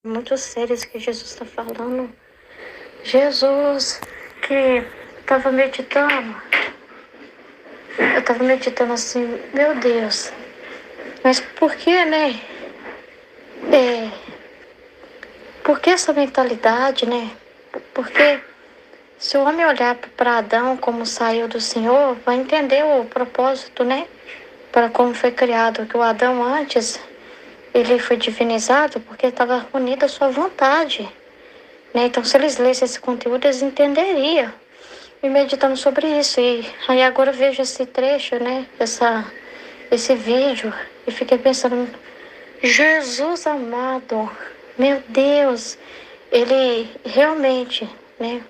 Muito sério isso que Jesus está falando. Jesus, que estava meditando. Eu estava meditando assim, meu Deus. Mas por que, né? Por que essa mentalidade, né? Porque se o homem olhar para Adão como saiu do Senhor, vai entender o propósito, né? Para como foi criado. Que o Adão antes, ele foi divinizado porque estava unido à sua vontade. Né? Então, se eles lessem esse conteúdo, eles entenderiam. E meditando sobre isso. E aí agora eu vejo esse trecho, né? Esse vídeo. E fiquei pensando, Jesus amado, meu Deus, ele realmente, né?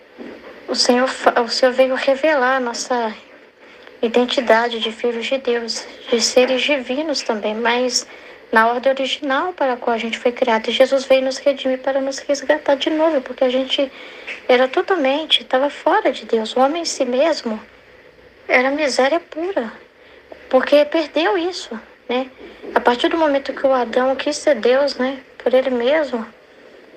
O Senhor veio revelar a nossa identidade de filhos de Deus, de seres divinos também, mas na ordem original para a qual a gente foi criado. E Jesus veio nos redimir para nos resgatar de novo, porque a gente estava fora de Deus. O homem em si mesmo era miséria pura, porque perdeu isso, né? A partir do momento que o Adão quis ser Deus, né? Por ele mesmo,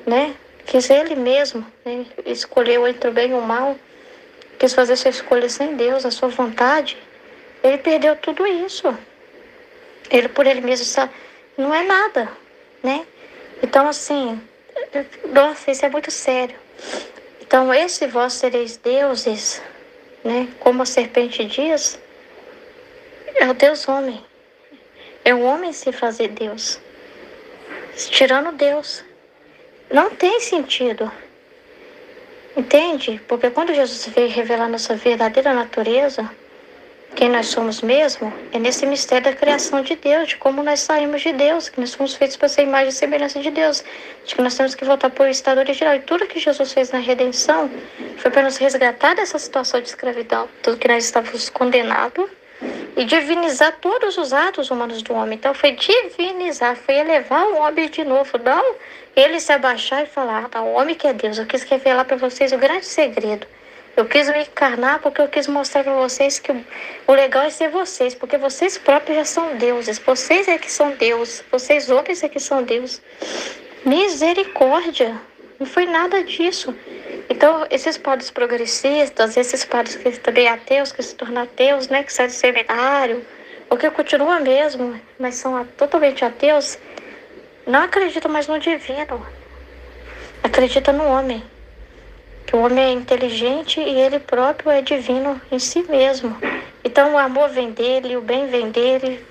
né? Quis ele mesmo, né? Escolheu entre o bem e o mal, quis fazer sua escolha sem Deus, a sua vontade. Ele perdeu tudo isso. Ele por ele mesmo não é nada, né? Então, assim, nossa, isso é muito sério. Então, esse vós sereis deuses, né? Como a serpente diz, é o Deus homem. É o homem se fazer Deus. Tirando Deus. Não tem sentido. Entende? Porque quando Jesus veio revelar nossa verdadeira natureza, quem nós somos mesmo, é nesse mistério da criação de Deus, de como nós saímos de Deus, que nós fomos feitos para ser imagem e semelhança de Deus, de que nós temos que voltar para o estado original. E tudo que Jesus fez na redenção foi para nos resgatar dessa situação de escravidão, tudo que nós estávamos condenados, e divinizar todos os atos humanos do homem. Então foi divinizar, foi elevar o homem de novo, não ele se abaixar e falar, o homem que é Deus. Eu quis revelar para vocês o grande segredo. Eu quis me encarnar porque eu quis mostrar para vocês que o legal é ser vocês, porque vocês próprios já são deuses. Vocês é que são Deus. Vocês homens é que são Deus. Misericórdia. Não foi nada disso. Então, esses padres progressistas, esses padres que também ateus, que se tornam ateus, né, que saem do seminário, ou que continuam mesmo, mas são totalmente ateus, não acreditam mais no divino. Acreditam no homem. Que o homem é inteligente e ele próprio é divino em si mesmo. Então o amor vem dele, o bem vem dele.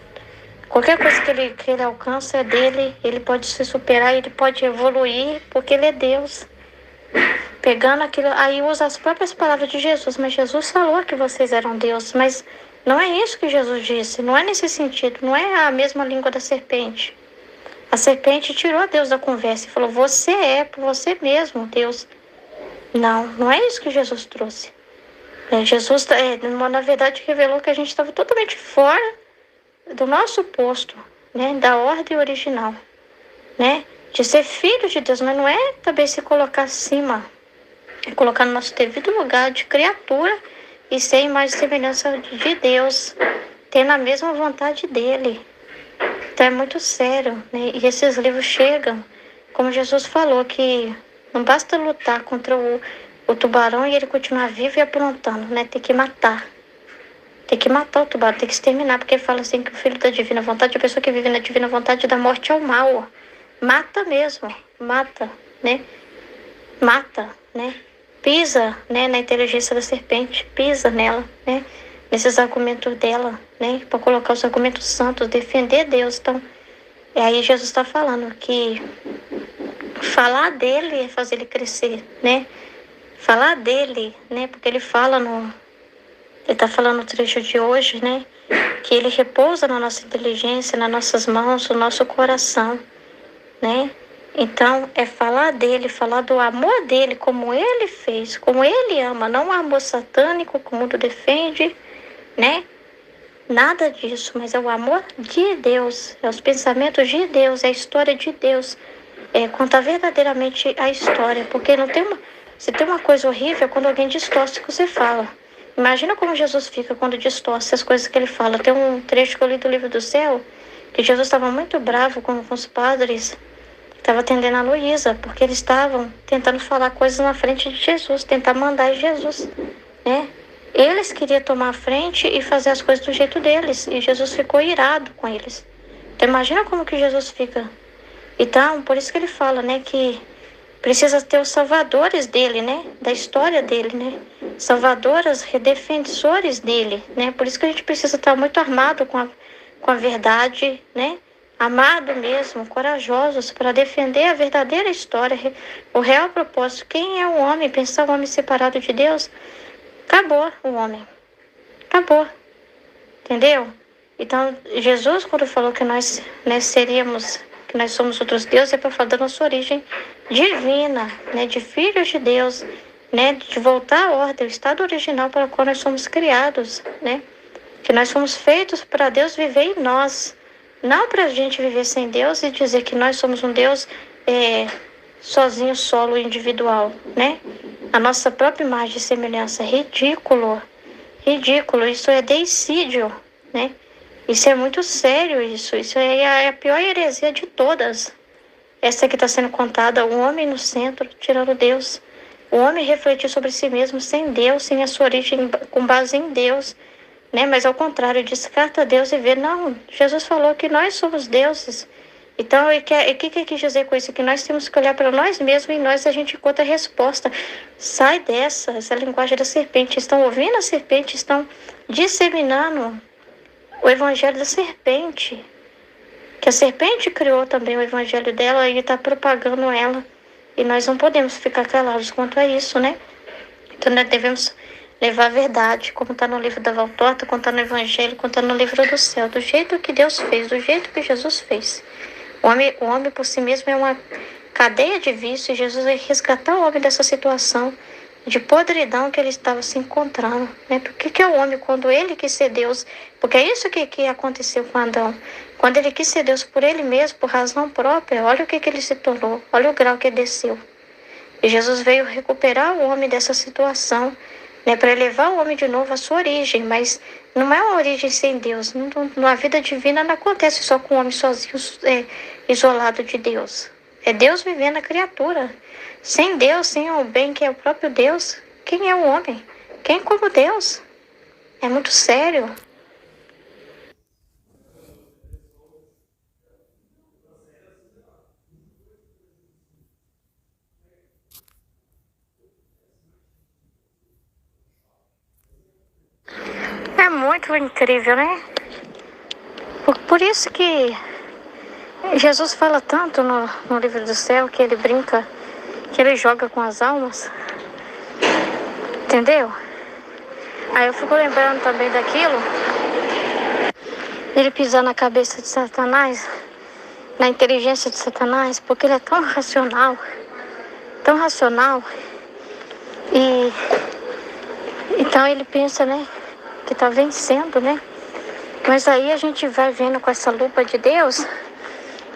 Qualquer coisa que ele alcança é dele. Ele pode se superar, ele pode evoluir, porque ele é Deus. Pegando aquilo, aí usa as próprias palavras de Jesus. Mas Jesus falou que vocês eram Deus. Mas não é isso que Jesus disse. Não é nesse sentido. Não é a mesma língua da serpente. A serpente tirou Deus da conversa e falou, você é por você mesmo, Deus. Não é isso que Jesus trouxe. Jesus, na verdade, revelou que a gente estava totalmente fora do nosso posto, né? Da ordem original, né? De ser filho de Deus, mas não é também se colocar acima. É colocar no nosso devido lugar de criatura e ser imagem e semelhança de Deus, tendo a mesma vontade dele. Então é muito sério, né? E esses livros chegam, como Jesus falou, que não basta lutar contra o tubarão e ele continuar vivo e aprontando, né? Tem que matar. Tem que matar o tubarão, tem que exterminar, porque ele fala assim que o filho da divina vontade, a pessoa que vive na divina vontade da morte ao mal. Mata mesmo, mata, né? Mata, né? Pisa, né, na inteligência da serpente, pisa nela, né? Nesses argumentos dela, né? Para colocar os argumentos santos, defender Deus. Então, e aí Jesus está falando que falar dele é fazer ele crescer, né? Falar dele, né? Porque ele fala ele está falando no trecho de hoje, né? Que ele repousa na nossa inteligência, nas nossas mãos, no nosso coração, né? Então, é falar dele, falar do amor dele, como ele fez, como ele ama, não o amor satânico que o mundo defende, né? Nada disso, mas é o amor de Deus, é os pensamentos de Deus, é a história de Deus, é contar verdadeiramente a história, porque não tem se tem uma coisa horrível é quando alguém distorce o que você fala. Imagina como Jesus fica quando distorce as coisas que ele fala. Tem um trecho que eu li do livro do céu, que Jesus estava muito bravo com os padres, estava atendendo a Luísa, porque eles estavam tentando falar coisas na frente de Jesus, tentar mandar Jesus, né? Eles queriam tomar a frente e fazer as coisas do jeito deles, e Jesus ficou irado com eles. Então imagina como que Jesus fica. Então, por isso que ele fala, né, que precisa ter os salvadores dele, né, da história dele, né, salvadoras, defensores dele, né, por isso que a gente precisa estar muito armado com a verdade, né, amado mesmo, corajosos para defender a verdadeira história, o real propósito. Quem é o homem? Pensar o homem separado de Deus? Acabou o homem. Acabou. Entendeu? Então, Jesus, quando falou que nós, né, seríamos, que nós somos outros deuses, é para falar da nossa origem divina, né, de filhos de Deus, né, de voltar à ordem, o estado original para o qual nós somos criados, né, que nós fomos feitos para Deus viver em nós, não para a gente viver sem Deus e dizer que nós somos um Deus sozinho, solo, individual, né, a nossa própria imagem e semelhança. Ridículo, ridículo, isso é deicídio, né? Isso é muito sério, isso é a pior heresia de todas. Essa que está sendo contada, o homem no centro, tirando Deus. O homem refletir sobre si mesmo sem Deus, sem a sua origem, com base em Deus, né? Mas ao contrário, descarta Deus e vê, não, Jesus falou que nós somos deuses. Então, o que quis dizer com isso? Que nós temos que olhar para nós mesmos e em nós a gente encontra a resposta. Sai essa linguagem da serpente. Estão ouvindo a serpente, estão disseminando o evangelho da serpente. Que a serpente criou também o evangelho dela e está propagando ela. E nós não podemos ficar calados quanto a isso, né? Então, nós devemos levar a verdade, como está no livro da Valtorta, como está no evangelho, como está no livro do céu, do jeito que Deus fez, do jeito que Jesus fez. O homem por si mesmo é uma cadeia de vício e Jesus vai resgatar o homem dessa situação de podridão que ele estava se encontrando, né? Porque que é o homem quando ele quis ser Deus? Porque é isso que aconteceu com Adão. Quando ele quis ser Deus por ele mesmo, por razão própria, olha o que ele se tornou, olha o grau que ele desceu. E Jesus veio recuperar o homem dessa situação, né, para levar o homem de novo à sua origem, mas não é uma origem sem Deus. Na vida divina não acontece só com o homem sozinho, isolado de Deus. É Deus vivendo a criatura. Sem Deus, sem o bem que é o próprio Deus, quem é o homem? Quem como Deus? É muito sério. É muito incrível, né? Por isso que Jesus fala tanto no livro do céu, que ele brinca, que ele joga com as almas. Entendeu? Aí eu fico lembrando também daquilo, ele pisar na cabeça de Satanás, na inteligência de Satanás, porque ele é tão racional, e então ele pensa, né, que tá vencendo, né? Mas aí a gente vai vendo com essa lupa de Deus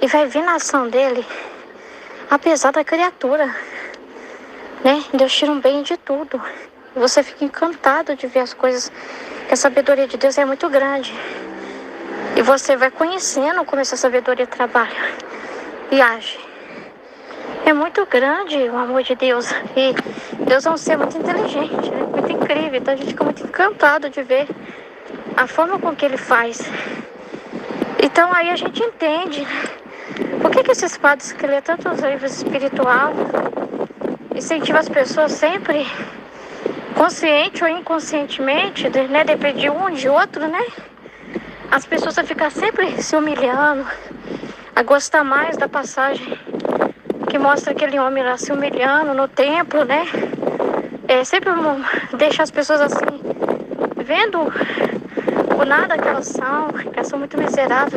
e vai vendo a ação dele, apesar da criatura, né? Deus tira um bem de tudo. Você fica encantado de ver as coisas, que a sabedoria de Deus é muito grande. E você vai conhecendo como essa sabedoria trabalha e age. É muito grande o amor de Deus. E Deus é um ser muito inteligente, né? Muito incrível. Então a gente fica muito encantado de ver a forma com que ele faz. Então aí a gente entende por que esses padres que lê tantos livros espirituais incentivam as pessoas sempre, consciente ou inconscientemente, né, depende de um de outro, né? As pessoas a ficar sempre se humilhando, a gostar mais da passagem que mostra aquele homem lá se humilhando no templo, né? Sempre deixa as pessoas assim, vendo o nada que elas são muito miseráveis,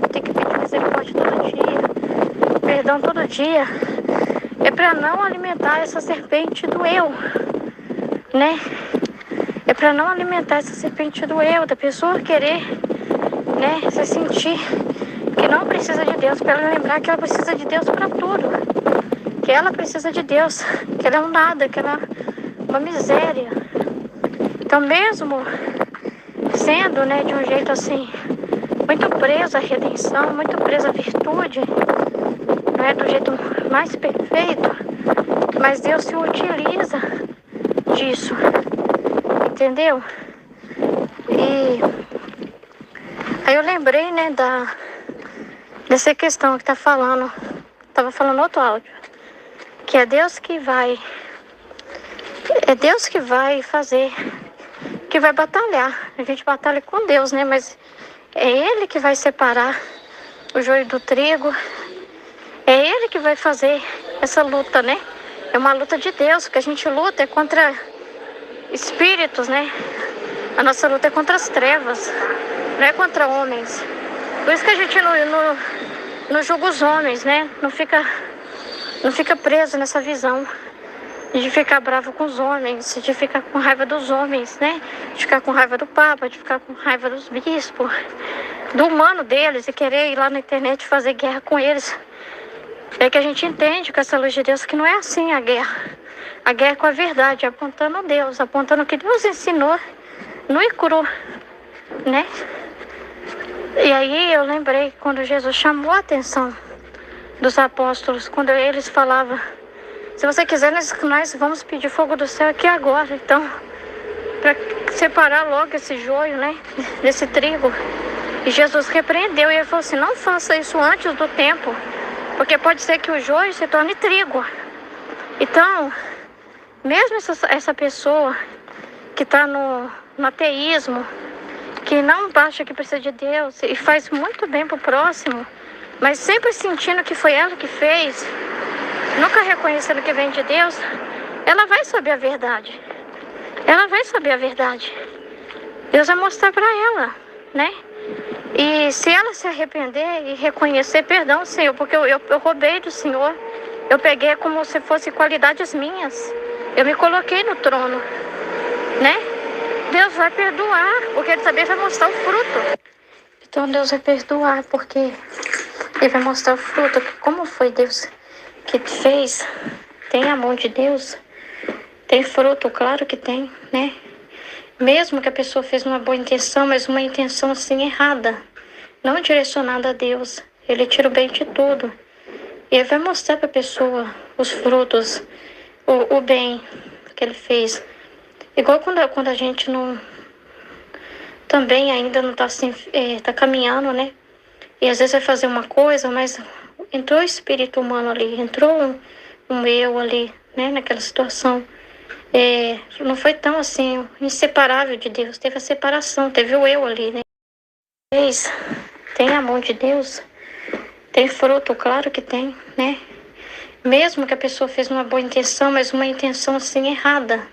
que tem que pedir misericórdia todo dia, perdão todo dia. É para não alimentar essa serpente do eu, né? É para não alimentar essa serpente do eu, da pessoa querer, né, se sentir que não precisa de Deus, para ela lembrar que ela precisa de Deus para tudo, que ela precisa de Deus, que ela é um nada, que ela é uma miséria. Então mesmo sendo, né, de um jeito assim, muito preso à redenção, muito preso à virtude, é do jeito mais perfeito, mas Deus se utiliza disso, entendeu? E aí eu lembrei, né, dessa questão que tava falando outro áudio, que é Deus que vai fazer, que vai batalhar. A gente batalha com Deus, né, mas é Ele que vai separar o joio do trigo, é Ele que vai fazer essa luta, né? É uma luta de Deus, que a gente luta é contra espíritos, né? A nossa luta é contra as trevas, não é contra homens. Por isso que a gente não julga os homens, né? Não fica preso nessa visão de ficar bravo com os homens, de ficar com raiva dos homens, né? De ficar com raiva do Papa, de ficar com raiva dos bispos, do humano deles, e querer ir lá na internet fazer guerra com eles. É que a gente entende com essa luz de Deus que não é assim a guerra. A guerra é com a verdade, apontando a Deus, apontando o que Deus ensinou, nu e cru, né? E aí eu lembrei quando Jesus chamou a atenção dos apóstolos, quando eles falavam: se você quiser, nós vamos pedir fogo do céu aqui agora. Então, para separar logo esse joio, né, desse trigo. E Jesus repreendeu e ele falou assim: não faça isso antes do tempo, porque pode ser que o joio se torne trigo. Então, mesmo essa pessoa que está no ateísmo, que não acha que precisa de Deus e faz muito bem pro próximo, mas sempre sentindo que foi ela que fez, nunca reconhecendo que vem de Deus, ela vai saber a verdade. Ela vai saber a verdade. Deus vai mostrar para ela, né? E se ela se arrepender e reconhecer: perdão, Senhor, porque eu roubei do Senhor, eu peguei como se fosse qualidades minhas, eu me coloquei no trono, né? Deus vai perdoar, porque Ele também vai mostrar o fruto. Então Deus vai perdoar, porque Ele vai mostrar o fruto. Como foi Deus que fez? Tem a mão de Deus, tem fruto, claro que tem, né? Mesmo que a pessoa fez uma boa intenção, mas uma intenção assim errada, não direcionada a Deus, Ele tira o bem de tudo. E Ele vai mostrar para a pessoa os frutos, o bem que Ele fez. Igual quando a gente não também ainda não está assim, tá caminhando, né? E às vezes vai fazer uma coisa, mas entrou o espírito humano ali, entrou um eu ali, né? Naquela situação. Não foi tão assim, inseparável de Deus. Teve a separação, teve o eu ali, né? Tem a mão de Deus, tem fruto, claro que tem, né? Mesmo que a pessoa fez uma boa intenção, mas uma intenção assim errada,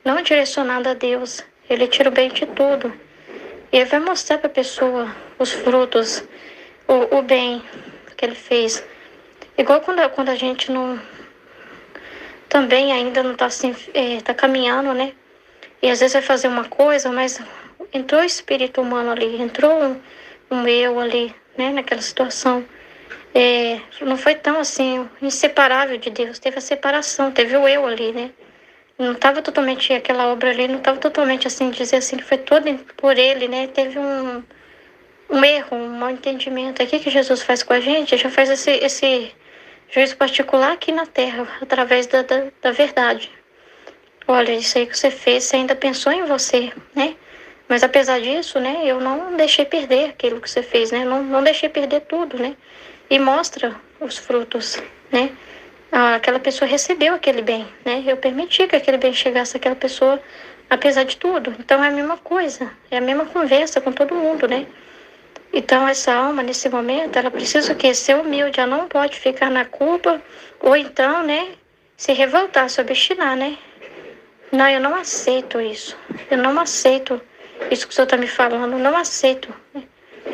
não direcionada a Deus, Ele tira o bem de tudo. E Ele vai mostrar para a pessoa os frutos, o bem que Ele fez. Igual quando a gente não também ainda não está assim, tá caminhando, né? E às vezes vai fazer uma coisa, mas entrou o espírito humano ali, entrou um eu ali, né? Naquela situação. Não foi tão assim, inseparável de Deus. Teve a separação, teve o eu ali, né? Não estava totalmente, aquela obra ali, não estava totalmente assim, dizer assim, que foi toda por Ele, né? Teve um erro, um mal entendimento. Aqui que Jesus faz com a gente, já faz esse juízo particular aqui na terra, através da verdade. Olha, isso aí que você fez, você ainda pensou em você, né? Mas apesar disso, né, eu não deixei perder aquilo que você fez, né? Não deixei perder tudo, né? E mostra os frutos, né? Aquela pessoa recebeu aquele bem, né? Eu permiti que aquele bem chegasse àquela pessoa, apesar de tudo. Então é a mesma coisa, é a mesma conversa com todo mundo, né? Então essa alma, nesse momento, ela precisa o quê? Ser humilde, ela não pode ficar na culpa, ou então, né, se revoltar, se obstinar, né? Não, eu não aceito isso. Eu não aceito isso que o senhor está me falando, eu não aceito.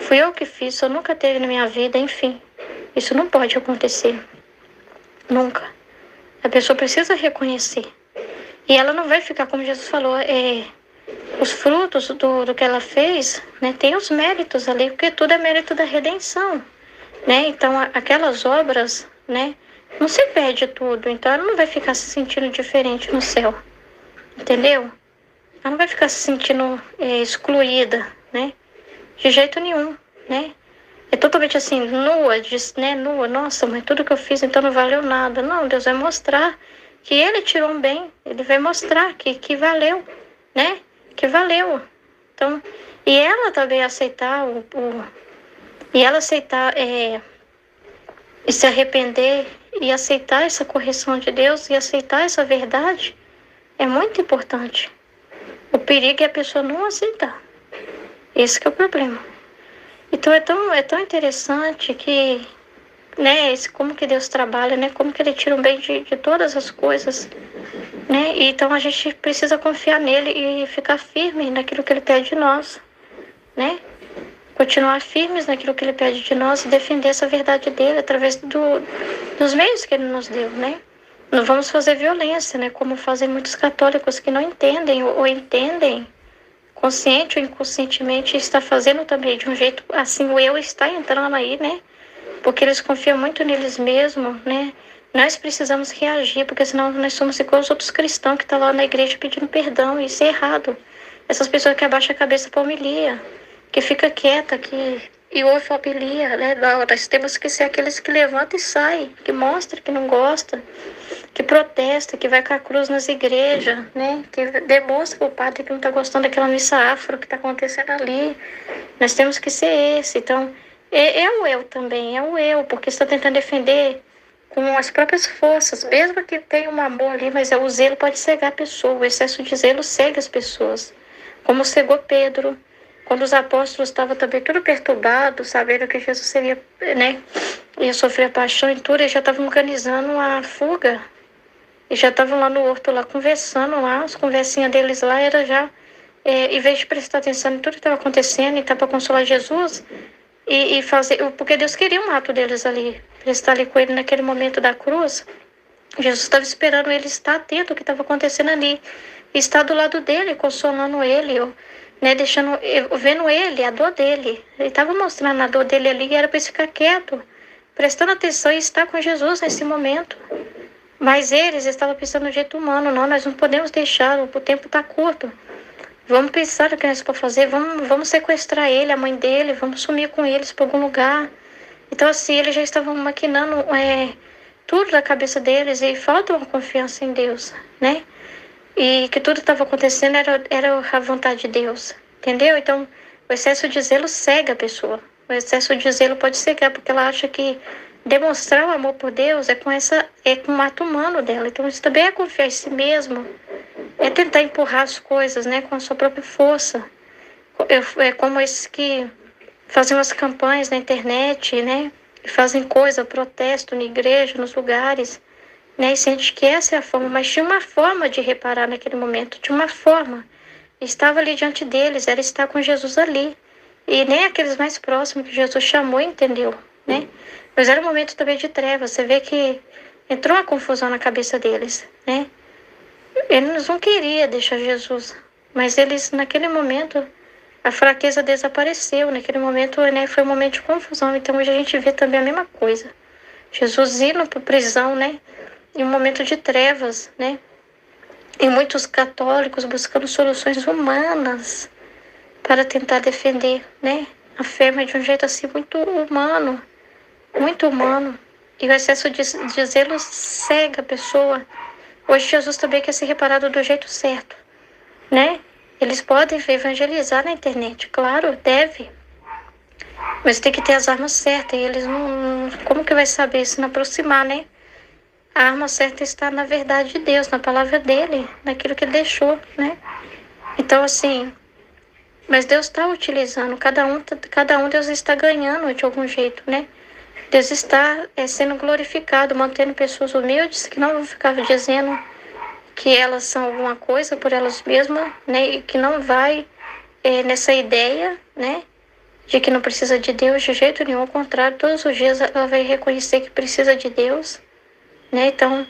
Fui eu que fiz, isso nunca teve na minha vida, enfim. Isso não pode acontecer. Nunca. A pessoa precisa reconhecer. E ela não vai ficar, como Jesus falou, os frutos do que ela fez, né? Tem os méritos ali, porque tudo é mérito da redenção, né? Então, aquelas obras, né? Não se perde tudo. Então, ela não vai ficar se sentindo diferente no céu. Entendeu? Ela não vai ficar se sentindo excluída, né? De jeito nenhum, né? é totalmente assim, nua, diz, né? Nua, nossa, mas tudo que eu fiz então não valeu nada. Não, Deus vai mostrar que ele tirou um bem, ele vai mostrar que valeu, né? Que valeu. Então, e ela também aceitar e ela aceitar e se arrepender e aceitar essa correção de Deus e aceitar essa verdade é muito importante. O perigo é a pessoa não aceitar. Esse que é o problema. Então é tão interessante que, né, como que Deus trabalha, né, como que Ele tira o bem de todas as coisas, né, e então a gente precisa confiar nele e ficar firme naquilo que Ele pede de nós, né, continuar firmes naquilo que Ele pede de nós e defender essa verdade dele através dos meios que Ele nos deu, né. Não vamos fazer violência, né, como fazem muitos católicos que não entendem ou entendem consciente ou inconscientemente está fazendo também de um jeito assim, o eu está entrando aí, né? Porque eles confiam muito neles mesmos, né? Nós precisamos reagir, porque senão nós somos igual os outros cristãos que estão lá na igreja pedindo perdão, e isso é errado. Essas pessoas que abaixam a cabeça para homilia, que fica quieta, e ouve a homilia, né? Nós temos que ser aqueles que levantam e saem, que mostram que não gosta, que protesta, que vai com a cruz nas igrejas, né? Que demonstra para o padre que não está gostando daquela missa afro que está acontecendo ali. Nós temos que ser esse. Então, é o eu também, é o eu, porque está tentando defender com as próprias forças, mesmo que tenha um amor ali, mas o zelo pode cegar a pessoa, o excesso de zelo cega as pessoas, como cegou Pedro, quando os apóstolos estavam também tudo perturbados, sabendo que Jesus seria, né, ia sofrer a paixão e tudo, eles já estavam organizando a fuga, e já estavam lá no horto, lá conversando, lá, as conversinhas deles lá era já, em vez de prestar atenção em tudo que estava acontecendo e estar para consolar Jesus, e fazer, porque Deus queria um ato deles ali, para estar ali com ele naquele momento da cruz. Jesus estava esperando ele estar atento ao que estava acontecendo ali, e estar do lado dele, consolando ele, né, vendo ele, a dor dele. Ele estava mostrando a dor dele ali, e era para ele ficar quieto, prestando atenção e estar com Jesus nesse momento. Mas eles estavam pensando no jeito humano, não, nós não podemos deixar, o tempo está curto. Vamos pensar o que nós podemos fazer, vamos sequestrar ele, a mãe dele, vamos sumir com eles para algum lugar. Então, assim, eles já estavam maquinando tudo na cabeça deles e falta uma confiança em Deus, né? E que tudo estava acontecendo era a vontade de Deus, entendeu? Então, o excesso de zelo cega a pessoa. O excesso de zelo pode cegar, porque ela acha que demonstrar o amor por Deus é com um ato humano dela. Então, isso também é confiar em si mesmo, é tentar empurrar as coisas, né, com a sua própria força. É como esses que fazem umas campanhas na internet, né, e fazem coisa, protesto na igreja, nos lugares, né, e sente que essa é a forma, mas tinha uma forma de reparar naquele momento, tinha uma forma. Estava ali diante deles, era estar com Jesus ali. E nem aqueles mais próximos que Jesus chamou entendeu, né? Mas era um momento também de trevas. Você vê que entrou uma confusão na cabeça deles, né? Eles não queriam deixar Jesus, mas eles, naquele momento, a fraqueza desapareceu. Naquele momento, né, foi um momento de confusão. Então, hoje a gente vê também a mesma coisa. Jesus indo para a prisão, né? Em um momento de trevas, né? E muitos católicos buscando soluções humanas para tentar defender, né? A fé, mas de um jeito assim muito humano. Muito humano. E o excesso de zelo cega a pessoa. Hoje Jesus também quer ser reparado do jeito certo, né? Eles podem evangelizar na internet, claro, deve. Mas tem que ter as armas certas. E eles não... Como que vai saber se não aproximar, né? A arma certa está na verdade de Deus, na palavra dele, naquilo que ele deixou, né? Então, assim... Mas Deus está utilizando, cada um Deus está ganhando de algum jeito, né? Deus está sendo glorificado, mantendo pessoas humildes que não vão ficar dizendo que elas são alguma coisa por elas mesmas, né? E que não vai nessa ideia, né? De que não precisa de Deus de jeito nenhum, ao contrário, todos os dias ela vai reconhecer que precisa de Deus, né? Então,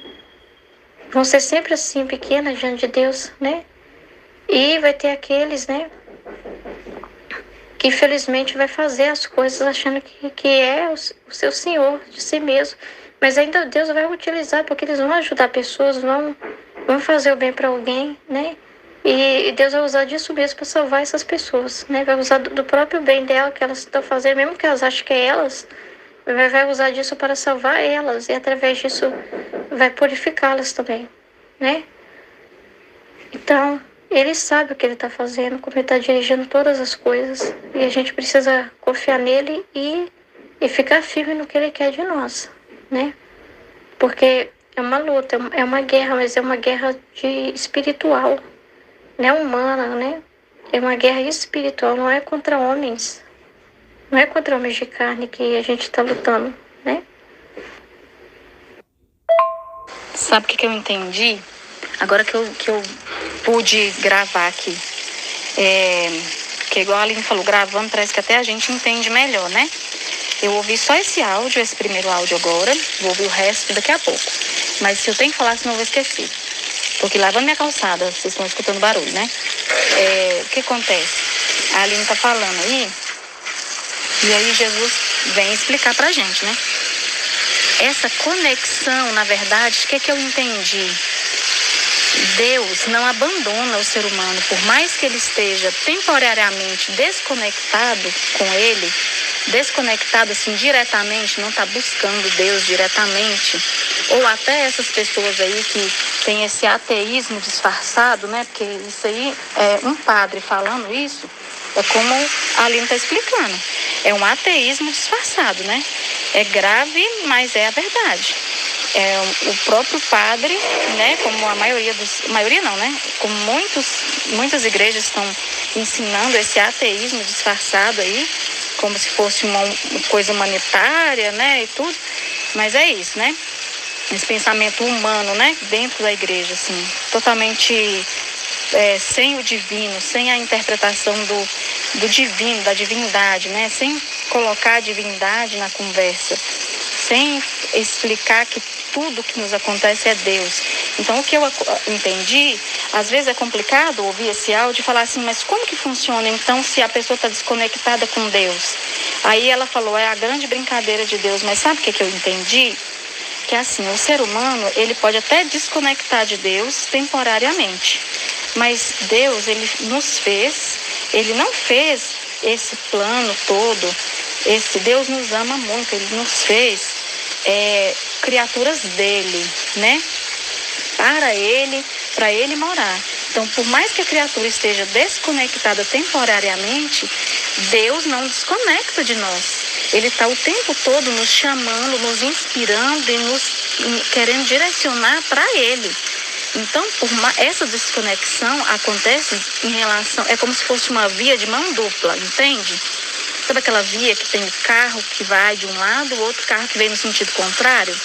vão ser sempre assim, pequenas diante de Deus, né? E vai ter aqueles, né? Que infelizmente vai fazer as coisas achando que é o seu senhor de si mesmo. Mas ainda Deus vai utilizar, porque eles vão ajudar pessoas, vão fazer o bem para alguém, né? E Deus vai usar disso mesmo para salvar essas pessoas, né? Vai usar do próprio bem dela que elas estão fazendo, mesmo que elas achem que é elas, vai usar disso para salvar elas e através disso vai purificá-las também, né? Então, ele sabe o que ele está fazendo, como ele está dirigindo todas as coisas e a gente precisa confiar nele e ficar firme no que ele quer de nós, né? Porque é uma luta, é uma guerra, mas é uma guerra espiritual, não é humana, né? É uma guerra espiritual, não é contra homens. Não é contra homens de carne que a gente está lutando, né? Sabe o que eu entendi? Agora que eu pude gravar aqui. Porque igual a Aline falou, gravando parece que até a gente entende melhor, né? Eu ouvi só esse áudio, esse primeiro áudio agora. Vou ouvir o resto daqui a pouco. Mas se eu tenho que falar, senão eu vou esquecer. Porque lavando minha calçada, vocês estão escutando barulho, né? O que acontece? A Aline tá falando aí. E aí Jesus vem explicar pra gente, né? Essa conexão, na verdade, o que eu entendi? Deus não abandona o ser humano, por mais que ele esteja temporariamente desconectado com ele, desconectado assim diretamente, não está buscando Deus diretamente, ou até essas pessoas aí que tem esse ateísmo disfarçado, né? Porque isso aí, um padre falando isso, é como a Aline está explicando, é um ateísmo disfarçado, né? É grave, mas é a verdade. O próprio padre, né, como a maioria não, né, como muitas igrejas estão ensinando esse ateísmo disfarçado aí, como se fosse uma coisa humanitária, né, e tudo, mas é isso, né, esse pensamento humano, né, dentro da igreja, assim, totalmente sem o divino, sem a interpretação do divino, da divindade, né, sem colocar a divindade na conversa, sem explicar que tudo que nos acontece é Deus. Então, o que eu entendi, às vezes é complicado ouvir esse áudio e falar assim, mas como que funciona então se a pessoa está desconectada com Deus? Aí ela falou, é a grande brincadeira de Deus, mas sabe o que eu entendi? Que assim, o ser humano, ele pode até desconectar de Deus temporariamente, mas Deus, ele nos fez, ele não fez esse plano todo, Deus nos ama muito, ele nos fez criaturas dele, né? Para ele morar. Então, por mais que a criatura esteja desconectada temporariamente, Deus não desconecta de nós. Ele está o tempo todo nos chamando, nos inspirando e nos querendo direcionar para ele. Então, essa desconexão acontece em relação, é como se fosse uma via de mão dupla, entende? Sabe aquela via que tem o carro que vai de um lado, o outro carro que vem no sentido contrário?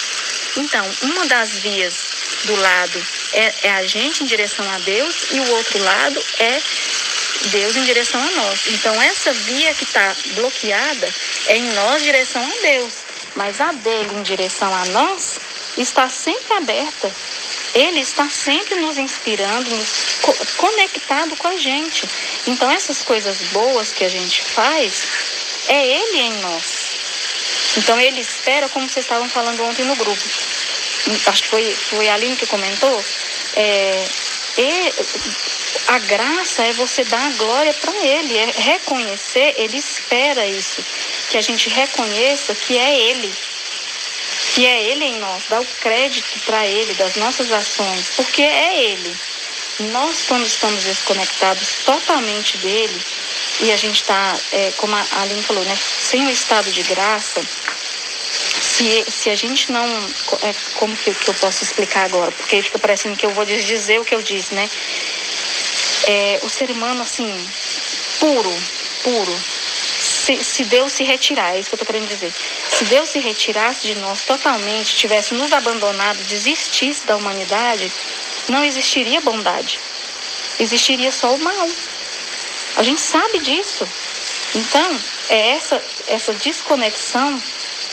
Então, uma das vias do lado é a gente em direção a Deus e o outro lado é Deus em direção a nós. Então, essa via que está bloqueada é em nós em direção a Deus, mas a dele em direção a nós está sempre aberta. Ele está sempre nos inspirando, conectado com a gente. Então, essas coisas boas que a gente faz, é ele em nós. Então, ele espera, como vocês estavam falando ontem no grupo. Acho que foi a Aline que comentou. A graça é você dar a glória para ele, é reconhecer, ele espera isso. Que a gente reconheça que é ele em nós, dá o crédito para ele das nossas ações, porque é ele. Nós, quando estamos desconectados totalmente dele, e a gente está, como a Aline falou, né, sem o estado de graça, se a gente não... como que eu posso explicar agora? Porque fica parecendo que eu vou dizer o que eu disse, né? O ser humano, assim, puro, se Deus se retirar, é isso que eu estou querendo dizer. Se Deus se retirasse de nós totalmente, tivesse nos abandonado, desistisse da humanidade, não existiria bondade. Existiria só o mal. A gente sabe disso. Então, é essa desconexão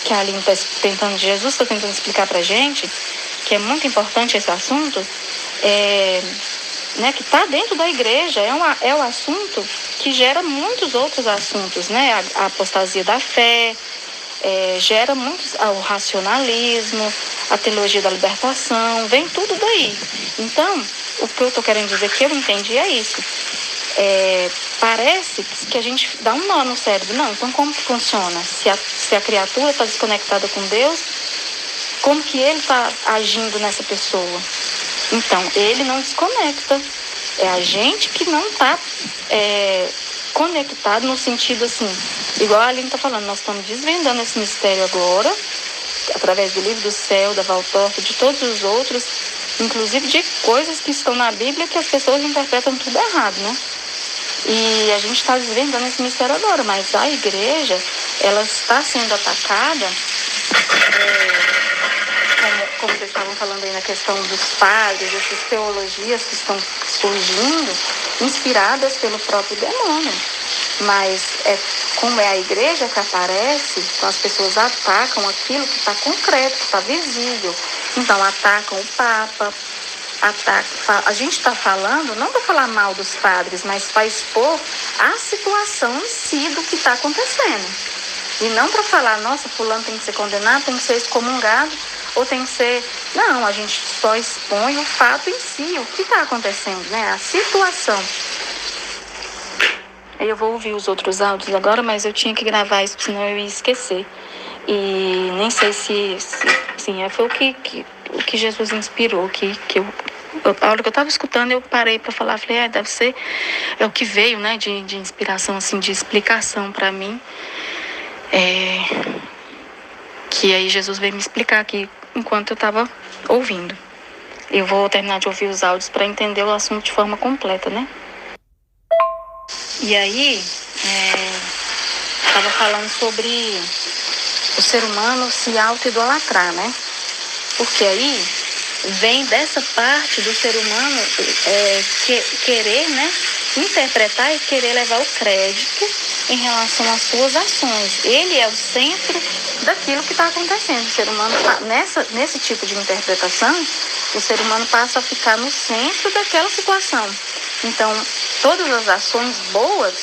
que a Aline está tentando, Jesus está tentando explicar para a gente, que é muito importante esse assunto, né, que está dentro da igreja, é o assunto que gera muitos outros assuntos, né? A apostasia da fé, gera muito o racionalismo, a teologia da libertação, vem tudo daí. Então, o que eu estou querendo dizer que eu entendi é isso. Parece que a gente dá um nó no cérebro. Não, então como que funciona? Se a criatura está desconectada com Deus, como que ele está agindo nessa pessoa? Então, ele não desconecta. É a gente que não está conectado no sentido assim, igual a Aline está falando, nós estamos desvendando esse mistério agora, através do livro do céu, da Valtorta, de todos os outros, inclusive de coisas que estão na Bíblia que as pessoas interpretam tudo errado, né? E a gente está desvendando esse mistério agora, mas a igreja, ela está sendo atacada, como vocês estavam falando aí na questão dos padres, essas teologias que estão surgindo, inspiradas pelo próprio demônio. Mas como é a igreja que aparece, então as pessoas atacam aquilo que está concreto, que está visível. Então atacam o Papa, a gente está falando, não para falar mal dos padres, mas para expor a situação em si do que está acontecendo. E não para falar, nossa, fulano tem que ser condenado, tem que ser excomungado, ou tem que ser... Não, a gente só expõe o fato em si, o que está acontecendo, né? A situação. Eu vou ouvir os outros áudios agora, mas eu tinha que gravar isso, senão eu ia esquecer. E nem sei se foi o que Jesus inspirou, a hora que eu estava escutando, eu parei para falar, falei, deve ser, é o que veio, né, de inspiração, assim, de explicação para mim. Que aí Jesus veio me explicar aqui enquanto eu estava ouvindo. Eu vou terminar de ouvir os áudios para entender o assunto de forma completa, né? E aí, estava falando sobre o ser humano se auto-idolatrar, né? Porque aí vem dessa parte do ser humano querer, né, interpretar e querer levar o crédito em relação às suas ações. Ele é o centro daquilo que está acontecendo. O ser humano, nesse tipo de interpretação, o ser humano passa a ficar no centro daquela situação. Então, todas as ações boas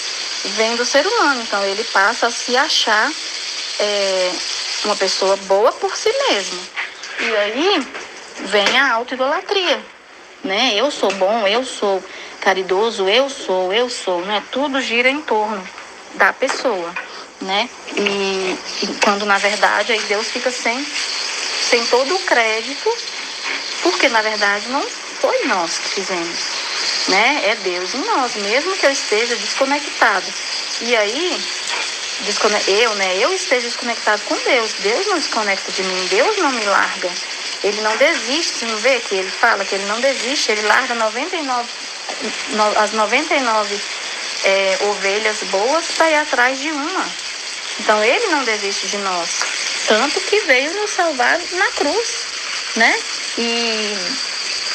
vêm do ser humano. Então, ele passa a se achar uma pessoa boa por si mesmo. E aí vem a autoidolatria, né? Eu sou bom, eu sou caridoso, eu sou, né? Tudo gira em torno da pessoa, né? E quando, na verdade, aí Deus fica sem todo o crédito, porque, na verdade, não foi nós que fizemos, né? É Deus em nós, mesmo que eu esteja desconectado. E aí, eu esteja desconectado com Deus. Deus não desconecta de mim, Deus não me larga. Ele não desiste, você não vê que ele fala que ele não desiste, ele larga as 99 ovelhas boas para ir atrás de uma. Então ele não desiste de nós, tanto que veio nos salvar na cruz, né? E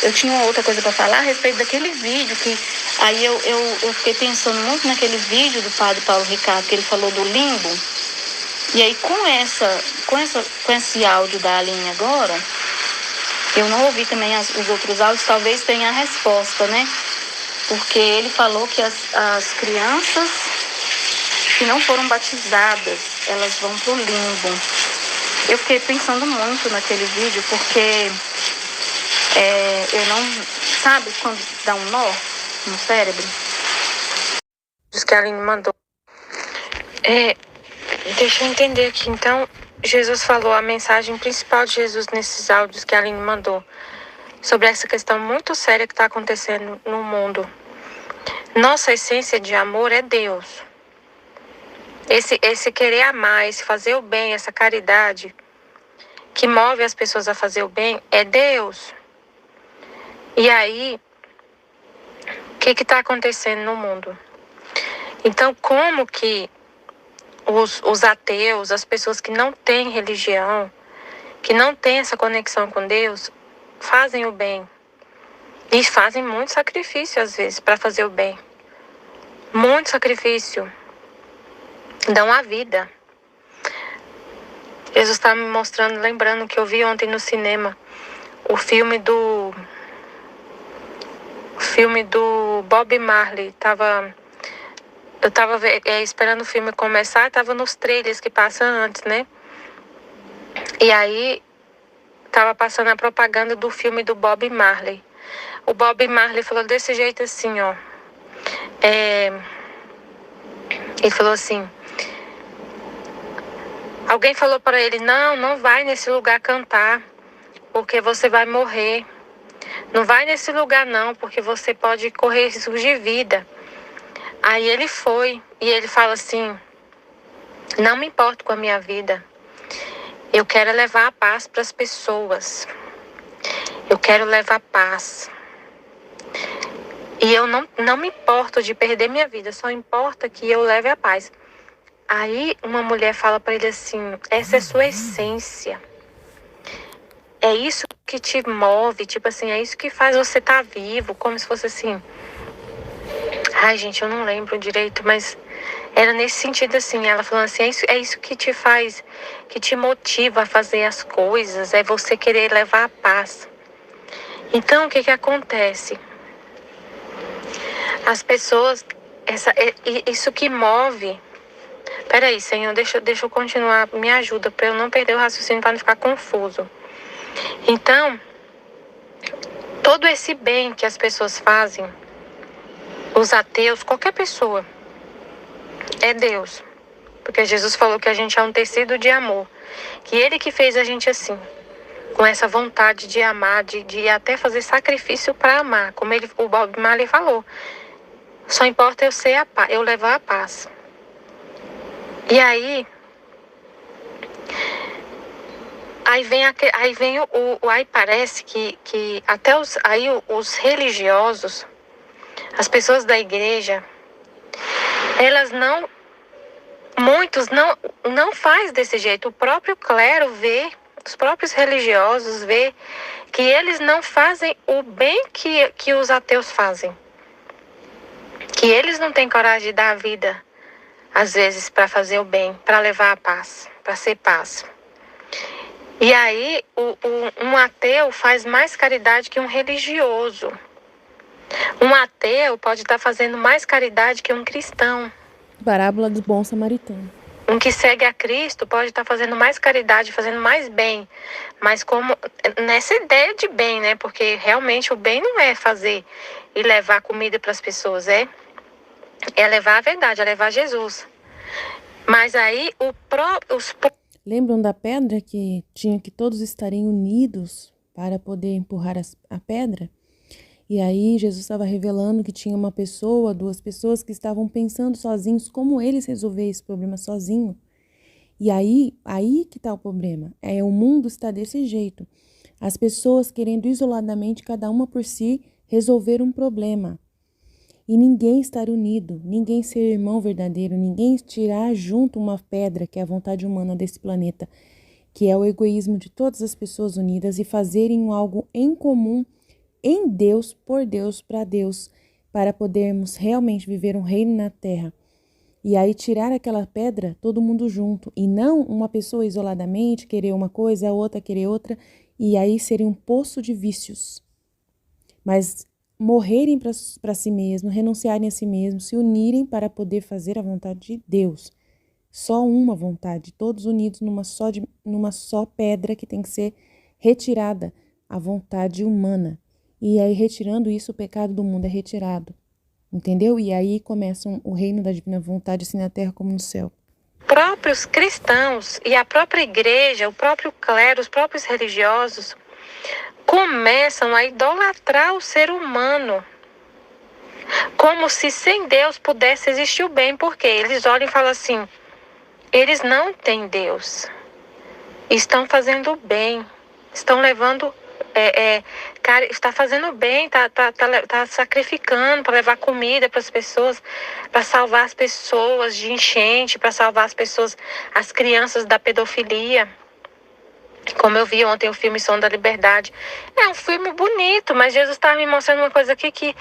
eu tinha uma outra coisa para falar a respeito daquele vídeo que aí eu fiquei pensando muito naquele vídeo do padre Paulo Ricardo, que ele falou do limbo. E aí com esse áudio da Aline agora, eu não ouvi também os outros áudios, talvez tenha a resposta, né? Porque ele falou que as crianças que não foram batizadas, elas vão pro limbo. Eu fiquei pensando muito naquele vídeo, porque eu não... Sabe quando dá um nó no cérebro? Diz que a Aline mandou. Deixa eu entender aqui, então... Jesus falou a mensagem principal de Jesus nesses áudios que a Aline mandou, sobre essa questão muito séria que está acontecendo no mundo. Nossa essência de amor é Deus. Esse querer amar, esse fazer o bem, essa caridade que move as pessoas a fazer o bem é Deus. E aí, o que está acontecendo no mundo? Então, como que os ateus, as pessoas que não têm religião, que não têm essa conexão com Deus, fazem o bem. E fazem muito sacrifício, às vezes, para fazer o bem. Muito sacrifício. Dão a vida. Jesus está me mostrando, lembrando que eu vi ontem no cinema, o filme do Bob Marley. Eu estava esperando o filme começar, estava nos trailers que passam antes, né? E aí tava passando a propaganda do filme do Bob Marley. O Bob Marley falou desse jeito assim, ó. Ele falou assim, alguém falou para ele, não vai nesse lugar cantar, porque você vai morrer. Não vai nesse lugar não, porque você pode correr risco de vida. Aí ele foi, e ele fala assim, não me importo com a minha vida. Eu quero levar a paz para as pessoas. Eu quero levar paz. E eu não me importo de perder minha vida, só importa que eu leve a paz. Aí uma mulher fala para ele assim, essa é sua essência. É isso que te move, tipo assim, é isso que faz você estar vivo, como se fosse assim. Ai, gente, eu não lembro direito, mas era nesse sentido assim, ela falando assim, é isso que te faz, que te motiva a fazer as coisas, é você querer levar a paz. Então, o que acontece? As pessoas, isso que move... Peraí, Senhor, deixa eu continuar, me ajuda para eu não perder o raciocínio, para não ficar confuso. Então, todo esse bem que as pessoas fazem, os ateus, qualquer pessoa, é Deus. Porque Jesus falou que a gente é um tecido de amor. Que Ele que fez a gente assim, com essa vontade de amar, de até fazer sacrifício para amar. Como o Bob Marley falou. Só importa eu levar a paz. E aí parece que até os religiosos, as pessoas da igreja, muitos não faz desse jeito. O próprio clero vê, os próprios religiosos vê que eles não fazem o bem que os ateus fazem. Que eles não têm coragem de dar a vida, às vezes, para fazer o bem, para levar a paz, para ser paz. E aí, um ateu faz mais caridade que um religioso. Um ateu pode estar fazendo mais caridade que um cristão. Parábola do bom samaritano. Um que segue a Cristo pode estar fazendo mais caridade, fazendo mais bem. Mas como nessa ideia de bem, né? Porque realmente o bem não é fazer e levar comida para as pessoas, é levar a verdade, é levar Jesus. Mas aí Lembram da pedra que tinha que todos estarem unidos para poder empurrar a pedra? E aí Jesus estava revelando que tinha uma pessoa, 2 pessoas que estavam pensando sozinhos como eles resolver esse problema sozinho. E aí que está o problema. O mundo está desse jeito. As pessoas querendo isoladamente, cada uma por si, resolver um problema. E ninguém estar unido, ninguém ser irmão verdadeiro, ninguém tirar junto uma pedra, que é a vontade humana desse planeta, que é o egoísmo de todas as pessoas unidas e fazerem algo em comum, em Deus, por Deus, para podermos realmente viver um reino na terra. E aí tirar aquela pedra, todo mundo junto, e não uma pessoa isoladamente querer uma coisa, a outra querer outra, e aí seria um poço de vícios. Mas morrerem para si mesmo, renunciarem a si mesmo, se unirem para poder fazer a vontade de Deus. Só uma vontade, todos unidos numa só pedra que tem que ser retirada, a vontade humana. E aí, retirando isso, o pecado do mundo é retirado. Entendeu? E aí começa o reino da divina vontade, assim na terra como no céu. Próprios cristãos e a própria igreja, o próprio clero, os próprios religiosos começam a idolatrar o ser humano, como se sem Deus pudesse existir o bem, porque eles olham e falam assim, eles não têm Deus, estão fazendo o bem, estão levando, está fazendo bem, tá sacrificando para levar comida para as pessoas, para salvar as pessoas de enchente, para salvar as pessoas, as crianças da pedofilia. Como eu vi ontem o filme Som da Liberdade. É um filme bonito, mas Jesus está me mostrando uma coisa aqui que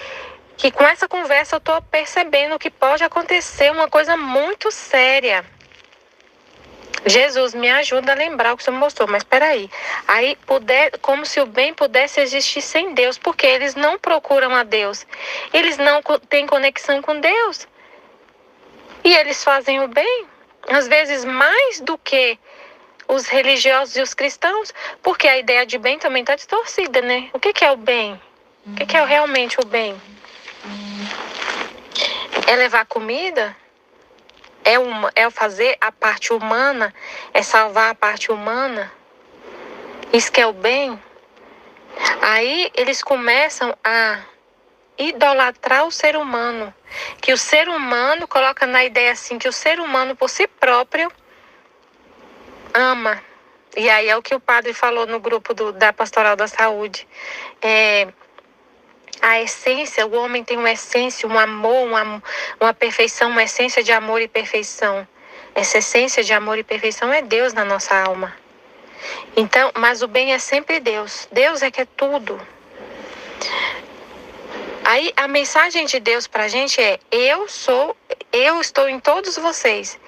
com essa conversa eu estou percebendo que pode acontecer uma coisa muito séria. Jesus, me ajuda a lembrar o que você me mostrou, mas peraí. Aí, como se o bem pudesse existir sem Deus, porque eles não procuram a Deus. Eles não têm conexão com Deus. E eles fazem o bem, às vezes mais do que os religiosos e os cristãos, porque a ideia de bem também está distorcida, né? O que é o bem? O que é realmente o bem? É levar comida? É fazer a parte humana? É salvar a parte humana? Isso que é o bem? Aí eles começam a idolatrar o ser humano. Que o ser humano coloca na ideia assim, que o ser humano por si próprio ama. E aí é o que o padre falou no grupo da Pastoral da Saúde. A essência, o homem tem uma essência, um amor, uma perfeição, uma essência de amor e perfeição. Essa essência de amor e perfeição é Deus na nossa alma. Então, mas o bem é sempre Deus. Deus é que é tudo. Aí a mensagem de Deus pra gente é: eu estou em todos vocês.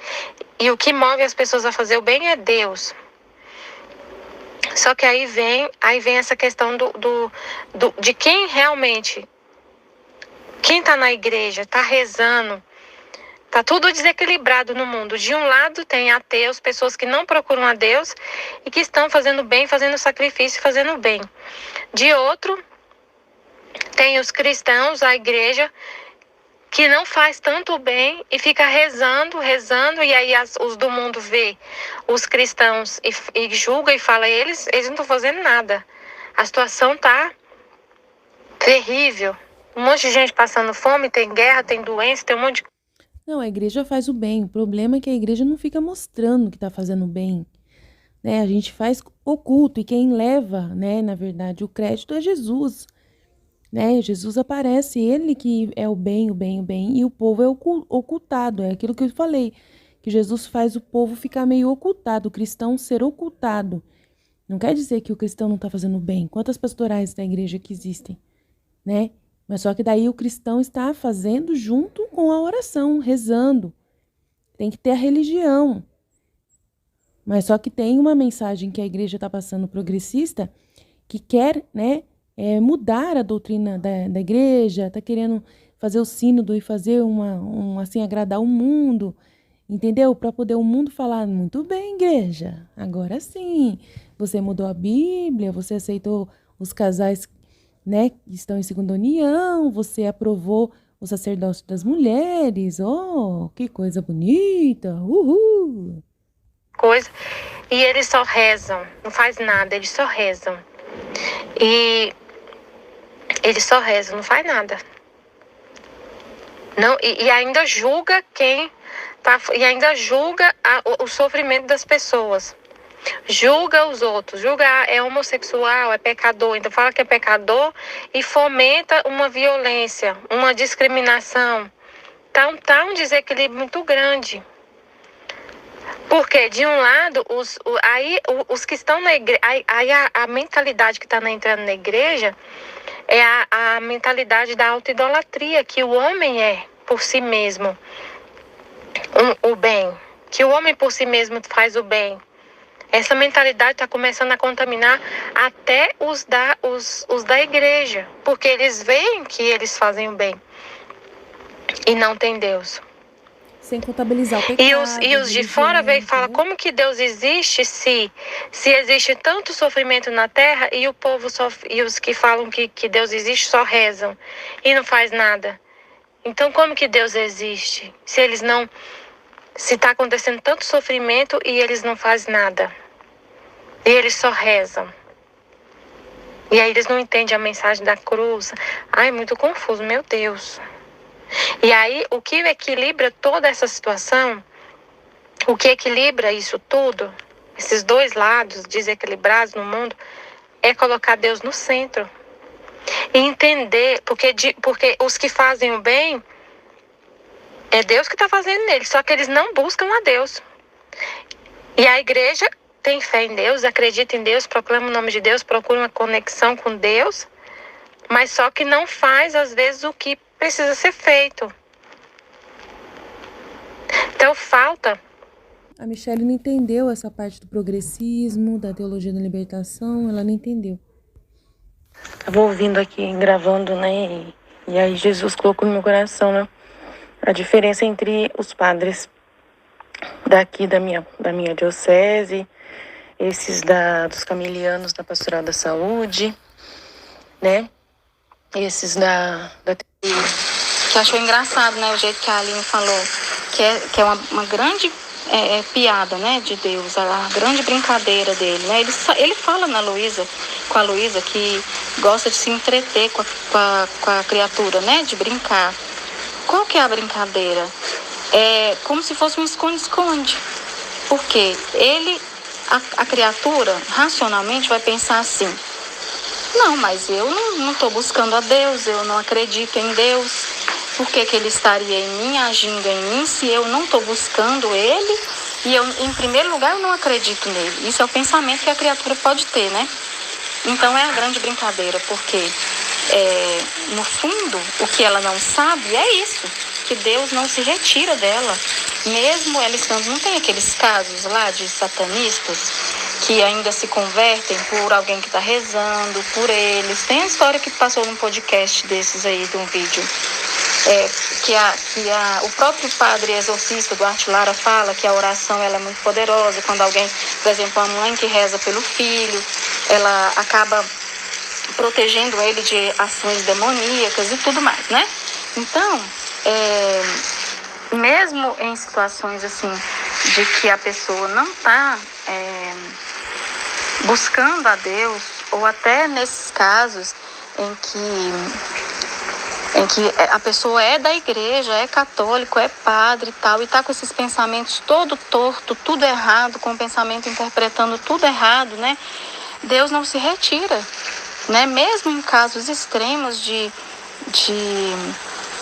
E o que move as pessoas a fazer o bem é Deus. Só que aí vem essa questão de quem realmente, quem está na igreja, está rezando, está tudo desequilibrado no mundo. De um lado tem ateus, pessoas que não procuram a Deus e que estão fazendo bem, fazendo sacrifício, fazendo bem. De outro, tem os cristãos, a igreja, que não faz tanto bem e fica rezando, e aí os do mundo vê os cristãos e julga e fala, eles não estão fazendo nada. A situação tá terrível. Um monte de gente passando fome, tem guerra, tem doença, tem um monte de... Não, a igreja faz o bem. O problema é que a igreja não fica mostrando que está fazendo bem. Né? A gente faz oculto e quem leva, né, na verdade, o crédito é Jesus. Né? Jesus aparece, ele que é o bem, e o povo é ocultado. É aquilo que eu falei, que Jesus faz o povo ficar meio ocultado, o cristão ser ocultado. Não quer dizer que o cristão não está fazendo bem. Quantas pastorais da igreja que existem, né? Mas só que daí o cristão está fazendo junto com a oração, rezando. Tem que ter a religião. Mas só que tem uma mensagem que a igreja está passando progressista, que quer, né, mudar a doutrina da igreja, está querendo fazer o sínodo e fazer assim, agradar o mundo, entendeu? Para poder o mundo falar, muito bem, igreja, agora sim, você mudou a Bíblia, você aceitou os casais, né, que estão em segunda união, você aprovou o sacerdócio das mulheres, oh, que coisa bonita, uhul! E eles só rezam, não faz nada, eles só rezam. E eles só rezam, não faz nada. Não, e ainda julga quem tá, e ainda julga o sofrimento das pessoas. Julga os outros, julga é homossexual, é pecador, então fala que é pecador e fomenta uma violência, uma discriminação. Tá um desequilíbrio muito grande. Porque, de um lado, os que estão na igreja, a mentalidade que está entrando na igreja é a mentalidade da autoidolatria, que o homem é, por si mesmo, o bem. Que o homem, por si mesmo, faz o bem. Essa mentalidade está começando a contaminar até os da igreja, porque eles veem que eles fazem o bem e não tem Deus. Sem contabilizar o pecado. E os de fora vêm e falam, como que Deus existe se existe tanto sofrimento na terra e o povo e os que falam que Deus existe só rezam e não faz nada. Então como que Deus existe? Se está acontecendo tanto sofrimento e eles não fazem nada. E eles só rezam. E aí eles não entendem a mensagem da cruz. Ai, muito confuso, meu Deus. E aí, o que equilibra toda essa situação, o que equilibra isso tudo, esses dois lados desequilibrados no mundo, é colocar Deus no centro. E entender, porque os que fazem o bem, é Deus que está fazendo neles, só que eles não buscam a Deus. E a igreja tem fé em Deus, acredita em Deus, proclama o nome de Deus, procura uma conexão com Deus, mas só que não faz, às vezes, o que precisa ser feito. Então falta. A Michelle não entendeu essa parte do progressismo, da teologia da libertação, ela não entendeu. Estava ouvindo aqui, gravando, né? E aí Jesus colocou no meu coração, né? A diferença entre os padres daqui da minha diocese esses dos camelianos da Pastoral da Saúde, né? Esses da que achou engraçado, né, o jeito que a Aline falou, que é uma grande piada, né, de Deus, a grande brincadeira dele, né? Ele fala com a Luísa, que gosta de se entreter com a criatura, né, de brincar. Qual que é a brincadeira? É como se fosse um esconde-esconde, porque a criatura, racionalmente, vai pensar assim: não, mas eu não estou buscando a Deus, eu não acredito em Deus. Por que ele estaria em mim, agindo em mim, se eu não estou buscando Ele? E eu, em primeiro lugar, eu não acredito nele. Isso é o pensamento que a criatura pode ter, né? Então é a grande brincadeira, porque no fundo, o que ela não sabe é isso, que Deus não se retira dela. Mesmo ela estando, não tem aqueles casos lá de satanistas que ainda se convertem por alguém que está rezando por eles. Tem a história que passou num podcast desses aí, de um vídeo, o próprio padre exorcista Duarte Lara fala que a oração ela é muito poderosa. Quando alguém, por exemplo, a mãe que reza pelo filho, ela acaba protegendo ele de ações demoníacas e tudo mais, né? Então, mesmo em situações assim, de que a pessoa não está buscando a Deus, ou até nesses casos em que a pessoa é da igreja, é católico, é padre e tal, e está com esses pensamentos todo torto, tudo errado, com o pensamento interpretando tudo errado, né? Deus não se retira, né? Mesmo em casos extremos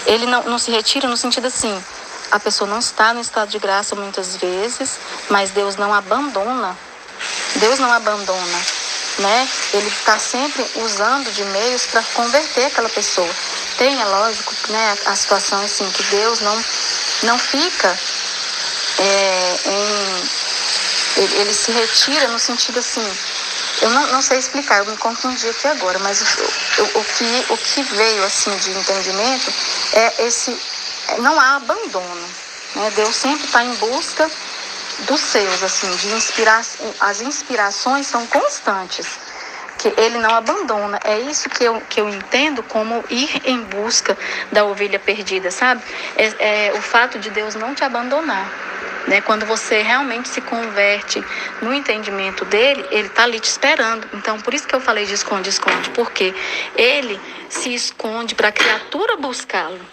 ele não se retira no sentido assim, a pessoa não está no estado de graça muitas vezes, mas Deus não abandona. Deus não abandona, né? Ele está sempre usando de meios para converter aquela pessoa. Tem, é lógico, né, a situação assim, que Deus não fica ele se retira no sentido assim, eu não sei explicar, eu me confundi aqui agora, mas o que veio assim de entendimento não há abandono, né? Deus sempre está em busca dos seus, assim, as inspirações são constantes, que ele não abandona. É isso que eu entendo como ir em busca da ovelha perdida, sabe? O fato de Deus não te abandonar, né? Quando você realmente se converte no entendimento dele, ele está ali te esperando. Então, por isso que eu falei de esconde-esconde, porque ele se esconde para a criatura buscá-lo.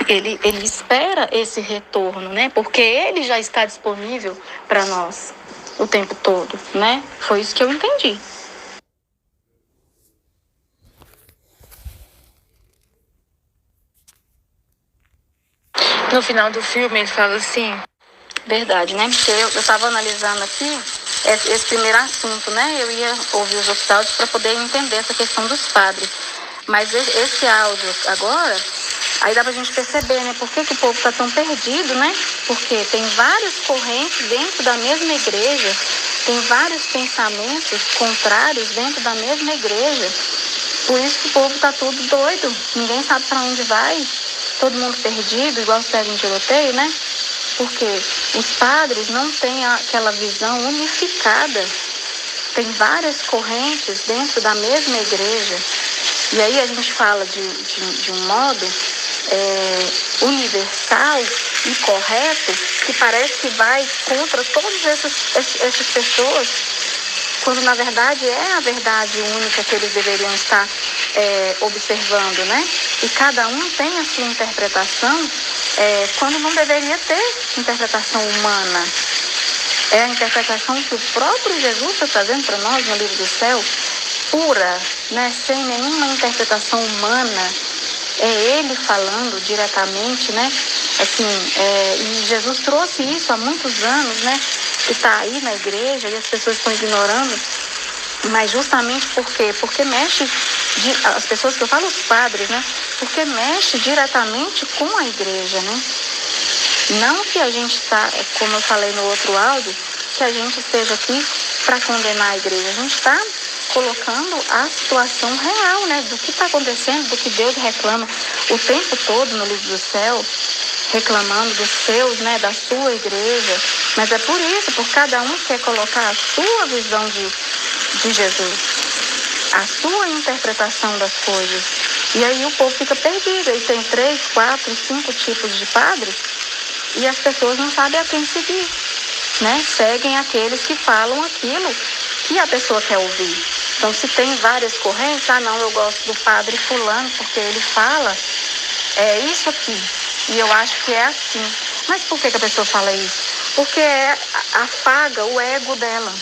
Ele espera esse retorno, né? Porque ele já está disponível para nós o tempo todo, né? Foi isso que eu entendi. No final do filme, ele fala assim... Verdade, né? Porque eu estava analisando aqui esse primeiro assunto, né? Eu ia ouvir os outros áudios para poder entender essa questão dos padres. Mas esse áudio agora, aí dá pra gente perceber, né? Por que o povo está tão perdido, né? Porque tem várias correntes dentro da mesma igreja, tem vários pensamentos contrários dentro da mesma igreja. Por isso que o povo está todo doido, ninguém sabe para onde vai, todo mundo perdido, igual se pega em tiroteio, né? Porque os padres não têm aquela visão unificada. Tem várias correntes dentro da mesma igreja. E aí a gente fala de um modo universal e correto, que parece que vai contra todas essas pessoas, quando na verdade é a verdade única que eles deveriam estar observando, né? E cada um tem a sua interpretação, quando não deveria ter interpretação humana. É a interpretação que o próprio Jesus está trazendo para nós no livro do céu, pura, né? Sem nenhuma interpretação humana. É ele falando diretamente, né? Assim, e Jesus trouxe isso há muitos anos, né? E está aí na igreja e as pessoas estão ignorando. Mas justamente por quê? Porque mexe, as pessoas que eu falo, os padres, né? Porque mexe diretamente com a igreja, né? Não que a gente está, como eu falei no outro áudio, que a gente esteja aqui para condenar a igreja. A gente está colocando a situação real, né? Do que está acontecendo, do que Deus reclama o tempo todo no livro do céu. reclamando dos seus, né, da sua igreja, mas é por isso, por cada um que quer colocar a sua visão de Jesus, a sua interpretação das coisas. E aí o povo fica perdido, aí tem 3, 4, 5 tipos de padres e as pessoas não sabem a quem seguir, né? Seguem aqueles que falam aquilo que a pessoa quer ouvir. Então, se tem várias correntes, não, eu gosto do padre fulano porque ele fala isso aqui, e eu acho que é assim. Mas por que a pessoa fala isso? Porque afaga o ego dela,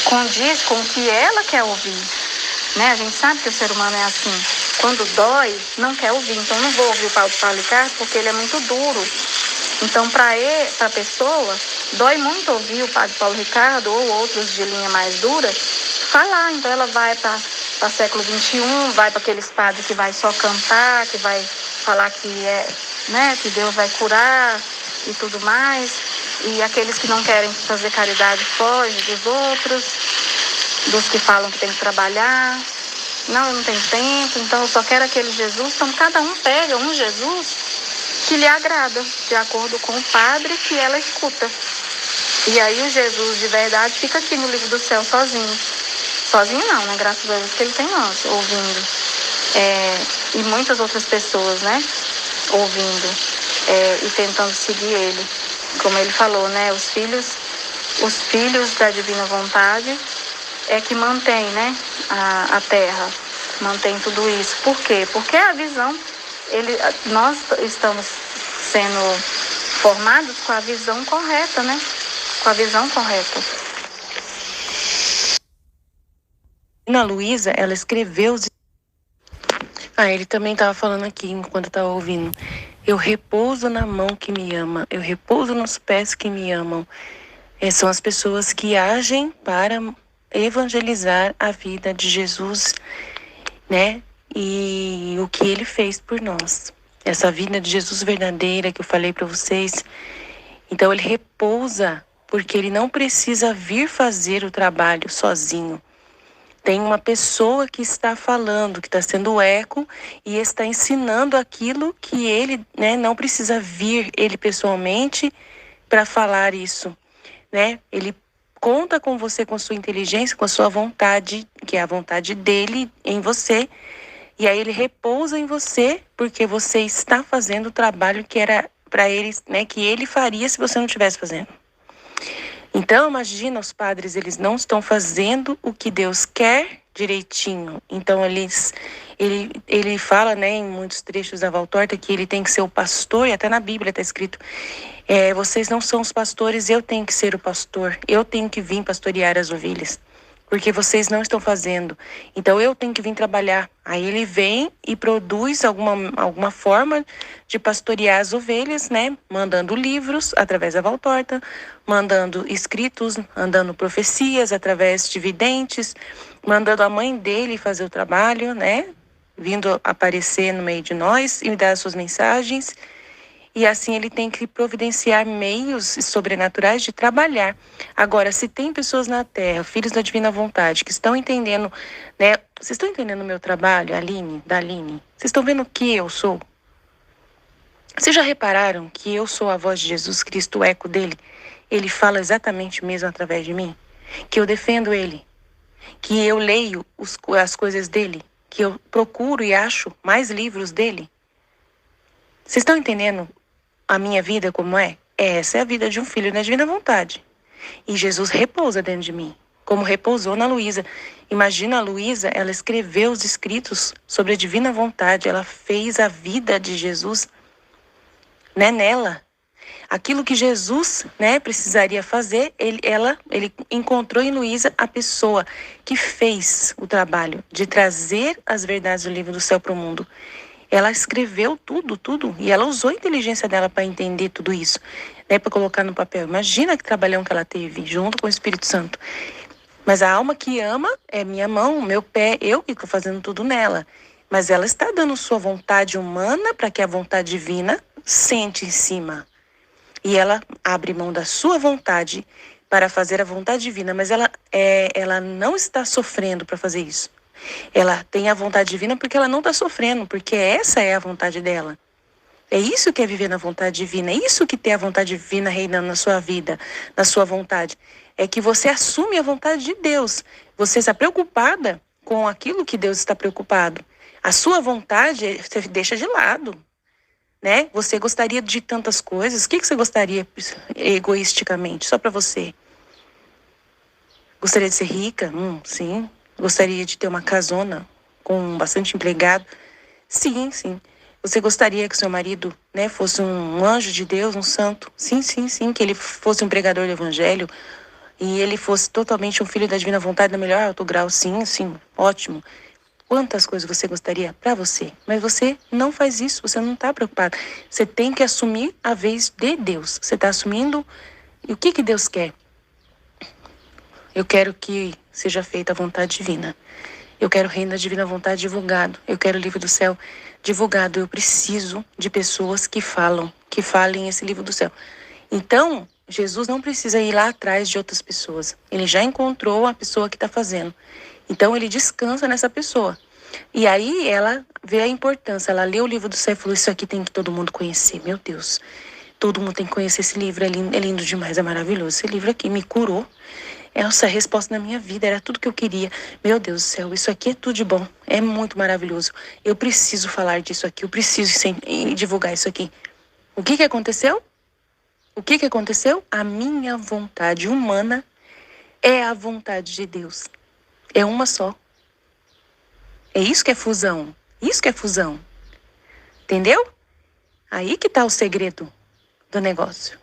condiz com o que ela quer ouvir, né? A gente sabe que o ser humano é assim, quando dói, não quer ouvir. Então, não vou ouvir o padre Paulo Ricardo porque ele é muito duro. Então, para a pessoa, dói muito ouvir o padre Paulo Ricardo ou outros de linha mais dura falar. Então, ela vai para século XXI, vai para aqueles padres que vai só cantar, que vai falar que que Deus vai curar e tudo mais. E aqueles que não querem fazer caridade fogem dos outros, dos que falam que tem que trabalhar. Não, eu não tenho tempo, então eu só quero aquele Jesus. Então, cada um pega um Jesus que lhe agrada, de acordo com o padre que ela escuta. E aí o Jesus de verdade fica aqui no livro do céu sozinho. Sozinho não, né? Graças a Deus que ele tem nós ouvindo. E muitas outras pessoas, né? Ouvindo e tentando seguir ele. Como ele falou, né? Os filhos da divina vontade é que mantém, né? A terra, mantém tudo isso. Por quê? Porque a visão, nós estamos sendo formados com a visão correta, né? Com a visão correta. Ana Luísa, ela escreveu ele também estava falando aqui, enquanto eu estava ouvindo. Eu repouso na mão que me ama, eu repouso nos pés que me amam. São as pessoas que agem para evangelizar a vida de Jesus, né? E o que ele fez por nós. Essa vida de Jesus verdadeira que eu falei para vocês. Então ele repousa, porque ele não precisa vir fazer o trabalho sozinho. Tem uma pessoa que está falando, que está sendo eco e está ensinando aquilo que ele, né, não precisa vir ele pessoalmente para falar isso, né? Ele conta com você, com sua inteligência, com a sua vontade, que é a vontade dele em você. E aí ele repousa em você porque você está fazendo o trabalho que era para ele, né, que ele faria se você não estivesse fazendo. Então, imagina, os padres, eles não estão fazendo o que Deus quer direitinho. Então, ele fala, né, em muitos trechos da Valtorta que ele tem que ser o pastor, e até na Bíblia está escrito, vocês não são os pastores, eu tenho que ser o pastor, eu tenho que vir pastorear as ovelhas, porque vocês não estão fazendo. Então, eu tenho que vir trabalhar. Aí ele vem e produz alguma forma de pastorear as ovelhas, né? Mandando livros através da Valtorta, mandando escritos, mandando profecias através de videntes, mandando a mãe dele fazer o trabalho, né? Vindo aparecer no meio de nós e dar as suas mensagens. E assim ele tem que providenciar meios sobrenaturais de trabalhar. Agora, se tem pessoas na Terra, filhos da divina vontade, que estão entendendo, né? Vocês estão entendendo o meu trabalho, da Aline? Vocês estão vendo o que eu sou? Vocês já repararam que eu sou a voz de Jesus Cristo, o eco dele? Ele fala exatamente mesmo através de mim? Que eu defendo ele? Que eu leio as coisas dele? Que eu procuro e acho mais livros dele? Vocês estão entendendo a minha vida como é? Essa é a vida de um filho da divina vontade. E Jesus repousa dentro de mim, como repousou na Luísa. Imagina a Luísa, ela escreveu os escritos sobre a divina vontade, ela fez a vida de Jesus, né, nela. Aquilo que Jesus, né, precisaria fazer, ele encontrou em Luísa a pessoa que fez o trabalho de trazer as verdades do livro do céu para o mundo. Ela escreveu tudo, e ela usou a inteligência dela para entender tudo isso, né, para colocar no papel. Imagina que trabalhão que ela teve, junto com o Espírito Santo. Mas a alma que ama é minha mão, meu pé, eu que estou fazendo tudo nela. Mas ela está dando sua vontade humana para que a vontade divina sente em cima. E ela abre mão da sua vontade para fazer a vontade divina, mas ela não está sofrendo para fazer isso. Ela tem a vontade divina porque ela não está sofrendo, porque essa é a vontade dela. É isso que é viver na vontade divina. É isso que ter a vontade divina reinando na sua vida, na sua vontade. É que você assume a vontade de Deus. Você está preocupada com aquilo que Deus está preocupado. A sua vontade você deixa de lado, né? Você gostaria de tantas coisas. O que você gostaria egoisticamente, só para você? Gostaria de ser rica? Sim. Gostaria de ter uma casona com bastante empregado? Sim, sim. Você gostaria que seu marido, né, fosse um anjo de Deus, um santo? Sim, sim, sim. Que ele fosse um pregador do evangelho e ele fosse totalmente um filho da divina vontade no melhor alto grau? Sim, sim. Ótimo. Quantas coisas você gostaria para você? Mas você não faz isso, você não está preocupado. Você tem que assumir a vez de Deus. Você está assumindo. E o que Deus quer? Eu quero que seja feita a vontade divina. Eu quero o reino da divina vontade divulgado. Eu quero o livro do céu divulgado. Eu preciso de pessoas que falem esse livro do céu. Então, Jesus não precisa ir lá atrás de outras pessoas. Ele já encontrou a pessoa que está fazendo. Então, ele descansa nessa pessoa. E aí, ela vê a importância. Ela lê o livro do céu e falou, isso aqui tem que todo mundo conhecer. Meu Deus, todo mundo tem que conhecer esse livro. É lindo demais, é maravilhoso. Esse livro aqui me curou. Essa resposta na minha vida, era tudo que eu queria. Meu Deus do céu, isso aqui é tudo de bom. É muito maravilhoso. Eu preciso falar disso aqui. Eu preciso divulgar isso aqui. O que aconteceu? O que aconteceu? A minha vontade humana é a vontade de Deus. É uma só. É isso que é fusão. Isso que é fusão. Entendeu? Aí que está o segredo do negócio.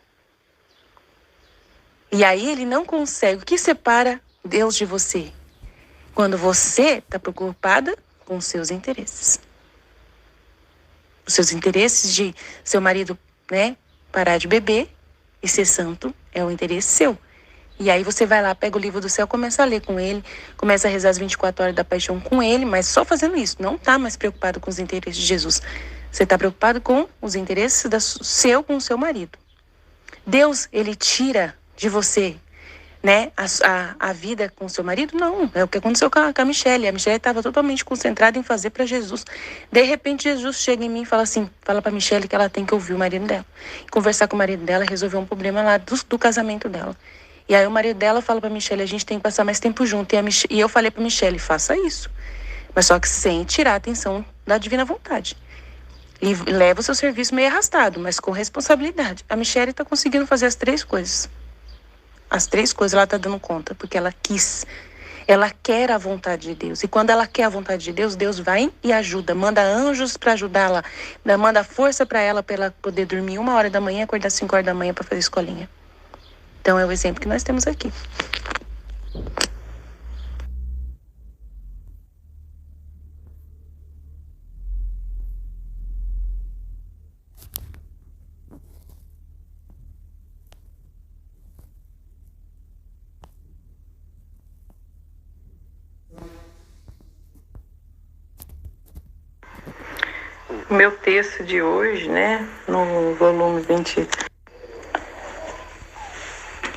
E aí ele não consegue. O que separa Deus de você? Quando você está preocupada com os seus interesses. Os seus interesses de seu marido, né, parar de beber e ser santo é um interesse seu. E aí você vai lá, pega o livro do céu, começa a ler com ele, começa a rezar as 24 horas da paixão com ele, mas só fazendo isso. Não está mais preocupado com os interesses de Jesus. Você está preocupado com os interesses com o seu marido. Deus, ele tira de você, né, a vida com seu marido? Não, é o que aconteceu com a Michelle. A Michelle estava totalmente concentrada em fazer para Jesus. De repente, Jesus chega em mim e fala assim, fala para Michelle que ela tem que ouvir o marido dela. Conversar com o marido dela, resolver um problema lá do casamento dela. E aí o marido dela fala para Michelle, a gente tem que passar mais tempo junto. E eu falei para Michelle, faça isso. Mas só que sem tirar a atenção da divina vontade. E leva o seu serviço meio arrastado, mas com responsabilidade. A Michelle está conseguindo fazer as 3 coisas. As 3 coisas ela está dando conta, porque ela quis. Ela quer a vontade de Deus. E quando ela quer a vontade de Deus, Deus vai e ajuda. Manda anjos para ajudá-la. Manda força para ela poder dormir 1 hora da manhã e acordar 5 horas da manhã para fazer escolinha. Então é o exemplo que nós temos aqui. O meu texto de hoje, né, no volume 20,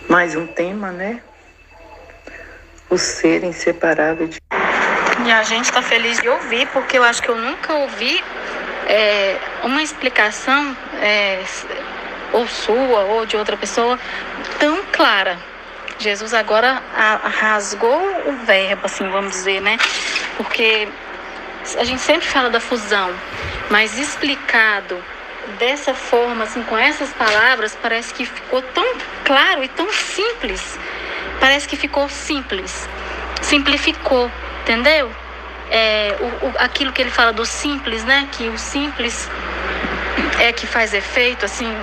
mais um tema, né, o ser inseparável de... E a gente está feliz de ouvir, porque eu acho que eu nunca ouvi uma explicação, ou sua, ou de outra pessoa, tão clara. Jesus agora rasgou o verbo, assim, vamos dizer, né, porque a gente sempre fala da fusão, mas explicado dessa forma, assim, com essas palavras, parece que ficou tão claro e tão simples. Parece que ficou simples. Simplificou, entendeu? Aquilo que ele fala do simples, né? Que o simples é que faz efeito, assim.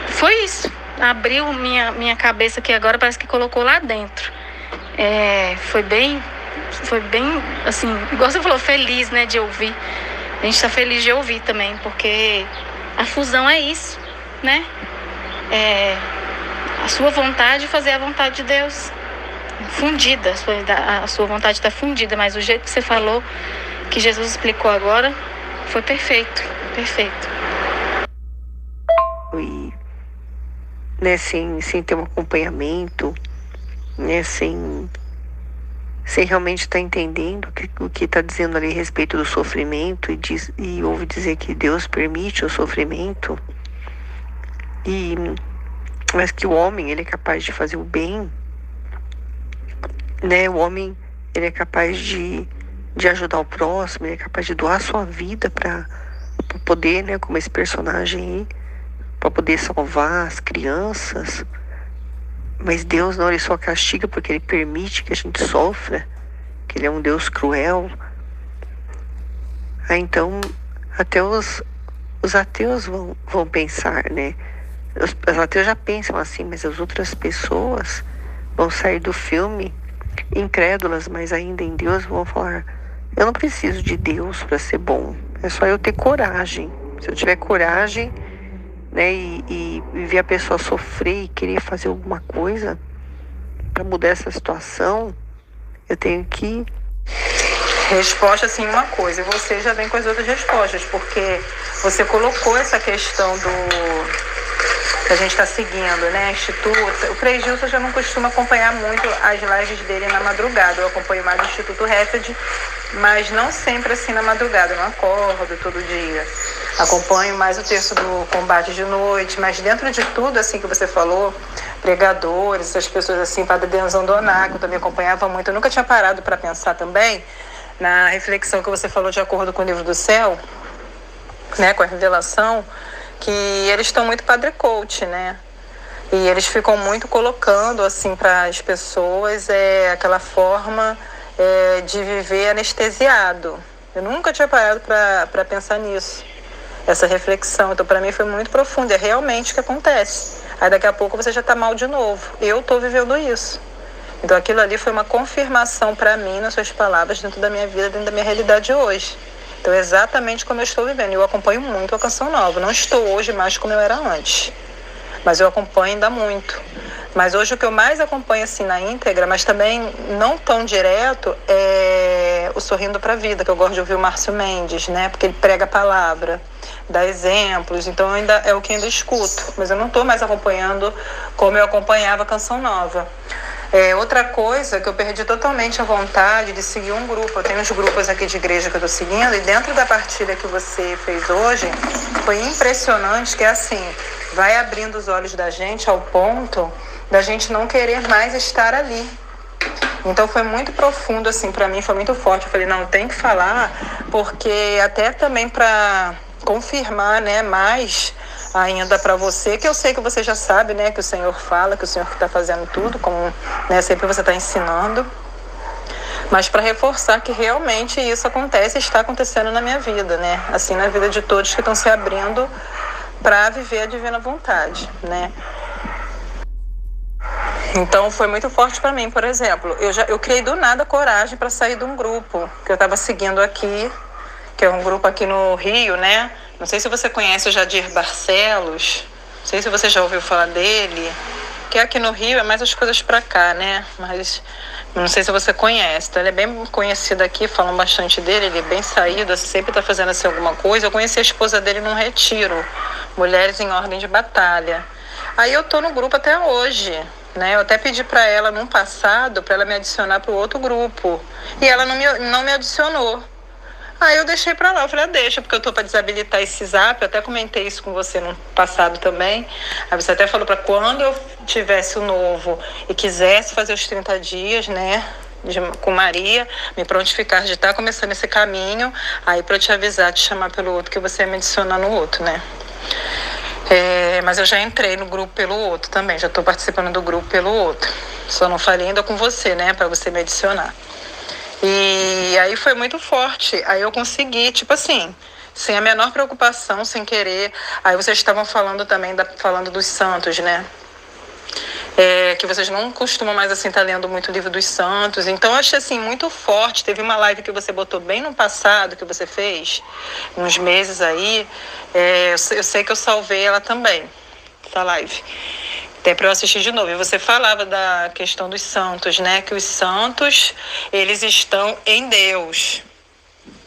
Foi isso. Abriu minha cabeça aqui agora, parece que colocou lá dentro. Foi bem, assim, igual você falou, feliz, né, de ouvir. A gente está feliz de ouvir também, porque a fusão é isso, né? A sua vontade fazer a vontade de Deus fundida. A sua vontade está fundida, mas o jeito que você falou, que Jesus explicou agora, foi perfeito, perfeito. E, né, sem ter um acompanhamento, né, sem sem realmente estar entendendo o que está dizendo ali a respeito do sofrimento e ouve dizer que Deus permite o sofrimento, mas que o homem ele é capaz de fazer o bem, né? O homem ele é capaz de ajudar o próximo, ele é capaz de doar a sua vida para poder, né, como esse personagem aí, para poder salvar as crianças. Mas Deus não, ele só castiga porque ele permite que a gente sofra, que ele é um Deus cruel. Então, até os ateus vão pensar, né? Os ateus já pensam assim, mas as outras pessoas vão sair do filme incrédulas, mas ainda em Deus vão falar: eu não preciso de Deus para ser bom, é só eu ter coragem. Se eu tiver coragem, né, e ver a pessoa sofrer e querer fazer alguma coisa para mudar essa situação, eu tenho que... Resposta, assim, uma coisa, e você já vem com as outras respostas, porque você colocou essa questão que a gente está seguindo, né, Instituto. O Frei Gilson já não costuma acompanhar muito as lives dele na madrugada, eu acompanho mais o Instituto Hesed, mas não sempre assim na madrugada, eu não acordo todo dia. Acompanho mais o texto do combate de noite, mas dentro de tudo, assim, que você falou, pregadores, essas pessoas assim, Padre Denzão Doná, que eu também acompanhava muito, eu nunca tinha parado para pensar também na reflexão que você falou de acordo com o livro do céu, né, com a revelação, que eles estão muito padre coach, né? E eles ficam muito colocando, assim, para as pessoas aquela forma de viver anestesiado. Eu nunca tinha parado para pensar nisso, essa reflexão. Então, para mim, foi muito profundo. É realmente o que acontece. Aí, daqui a pouco, você já está mal de novo. Eu estou vivendo isso. Então, aquilo ali foi uma confirmação para mim, nas suas palavras, dentro da minha vida, dentro da minha realidade hoje. Então, é exatamente como eu estou vivendo. Eu acompanho muito a Canção Nova. Não estou hoje mais como eu era antes, mas eu acompanho ainda muito. Mas hoje o que eu mais acompanho assim na íntegra, mas também não tão direto, é o Sorrindo para a Vida, que eu gosto de ouvir o Márcio Mendes, né? Porque ele prega a palavra, dá exemplos, então ainda é o que ainda escuto. Mas eu não estou mais acompanhando como eu acompanhava a Canção Nova. Outra coisa que eu perdi totalmente a vontade de seguir um grupo. Eu tenho uns grupos aqui de igreja que eu estou seguindo, e dentro da partilha que você fez hoje, foi impressionante que assim, vai abrindo os olhos da gente ao ponto da gente não querer mais estar ali. Então foi muito profundo, assim, para mim, foi muito forte. Eu falei, não, tem que falar, porque até também para confirmar, né, mais ainda para você, que eu sei que você já sabe, né, que o Senhor fala, que o Senhor que está fazendo tudo, como, né, sempre você está ensinando, mas para reforçar que realmente isso acontece e está acontecendo na minha vida, né, assim, na vida de todos que estão se abrindo para viver a divina vontade, né. Então foi muito forte para mim, por exemplo, eu criei do nada coragem para sair de um grupo que eu estava seguindo aqui, que é um grupo aqui no Rio, né? Não sei se você conhece o Jadir Barcelos, não sei se você já ouviu falar dele, que aqui no Rio é mais as coisas para cá, né? Mas não sei se você conhece. Então, ele é bem conhecido aqui, falam bastante dele, ele é bem saído, sempre está fazendo assim alguma coisa. Eu conheci a esposa dele num retiro, Mulheres em Ordem de Batalha. Aí eu tô no grupo até hoje, né? Eu até pedi para ela num passado para ela me adicionar para o outro grupo e ela não me adicionou. Aí eu deixei para lá, eu falei, deixa, porque eu tô para desabilitar esse zap, eu até comentei isso com você no passado também. Aí você até falou para quando eu tivesse o novo e quisesse fazer os 30 dias, né, com Maria, me prontificar de estar começando esse caminho, aí para eu te avisar, te chamar pelo outro, que você ia me adicionar no outro, né. Mas eu já entrei no grupo pelo outro também, já estou participando do grupo pelo outro. Só não falei ainda com você, né, para você me adicionar. E aí foi muito forte. Aí eu consegui, tipo assim, sem a menor preocupação, sem querer. Aí vocês estavam falando também, falando dos santos, né? Que vocês não costumam mais, assim, estar lendo muito o livro dos santos. Então, eu achei, assim, muito forte. Teve uma live que você botou bem no passado, que você fez, uns meses aí. Eu sei que eu salvei ela também, essa live. Até para eu assistir de novo. E você falava da questão dos santos, né? Que os santos, eles estão em Deus,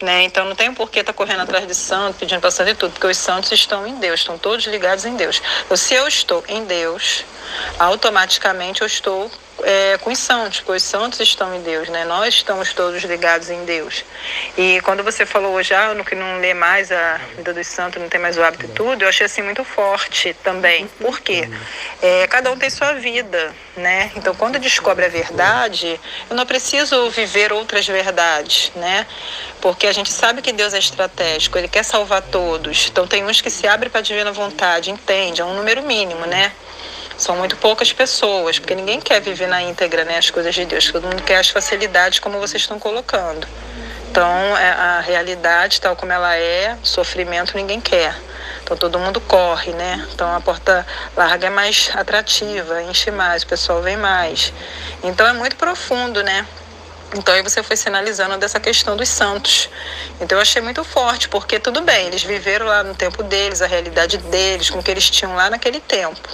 né? Então não tem por que estar correndo atrás de santo, pedindo para santo e tudo, porque os santos estão em Deus, estão todos ligados em Deus. Então, se eu estou em Deus, automaticamente eu estou com os santos, porque os santos estão em Deus, né? Nós estamos todos ligados em Deus. E quando você falou já no que não lê mais a vida dos santos, não tem mais o hábito e tudo, eu achei assim muito forte também. Por quê? Cada um tem sua vida, né? Então, quando descobre a verdade, eu não preciso viver outras verdades, né? Porque a gente sabe que Deus é estratégico, Ele quer salvar todos. Então, tem uns que se abrem para a divina vontade, entende? É um número mínimo, né? São muito poucas pessoas, porque ninguém quer viver na íntegra, né, as coisas de Deus. Todo mundo quer as facilidades como vocês estão colocando. Então, a realidade, tal como ela é, sofrimento ninguém quer. Então, todo mundo corre, né? Então, a porta larga é mais atrativa, enche mais, o pessoal vem mais. Então, é muito profundo, né? Então, aí você foi sinalizando dessa questão dos santos. Então, eu achei muito forte, porque tudo bem, eles viveram lá no tempo deles, a realidade deles, com o que eles tinham lá naquele tempo,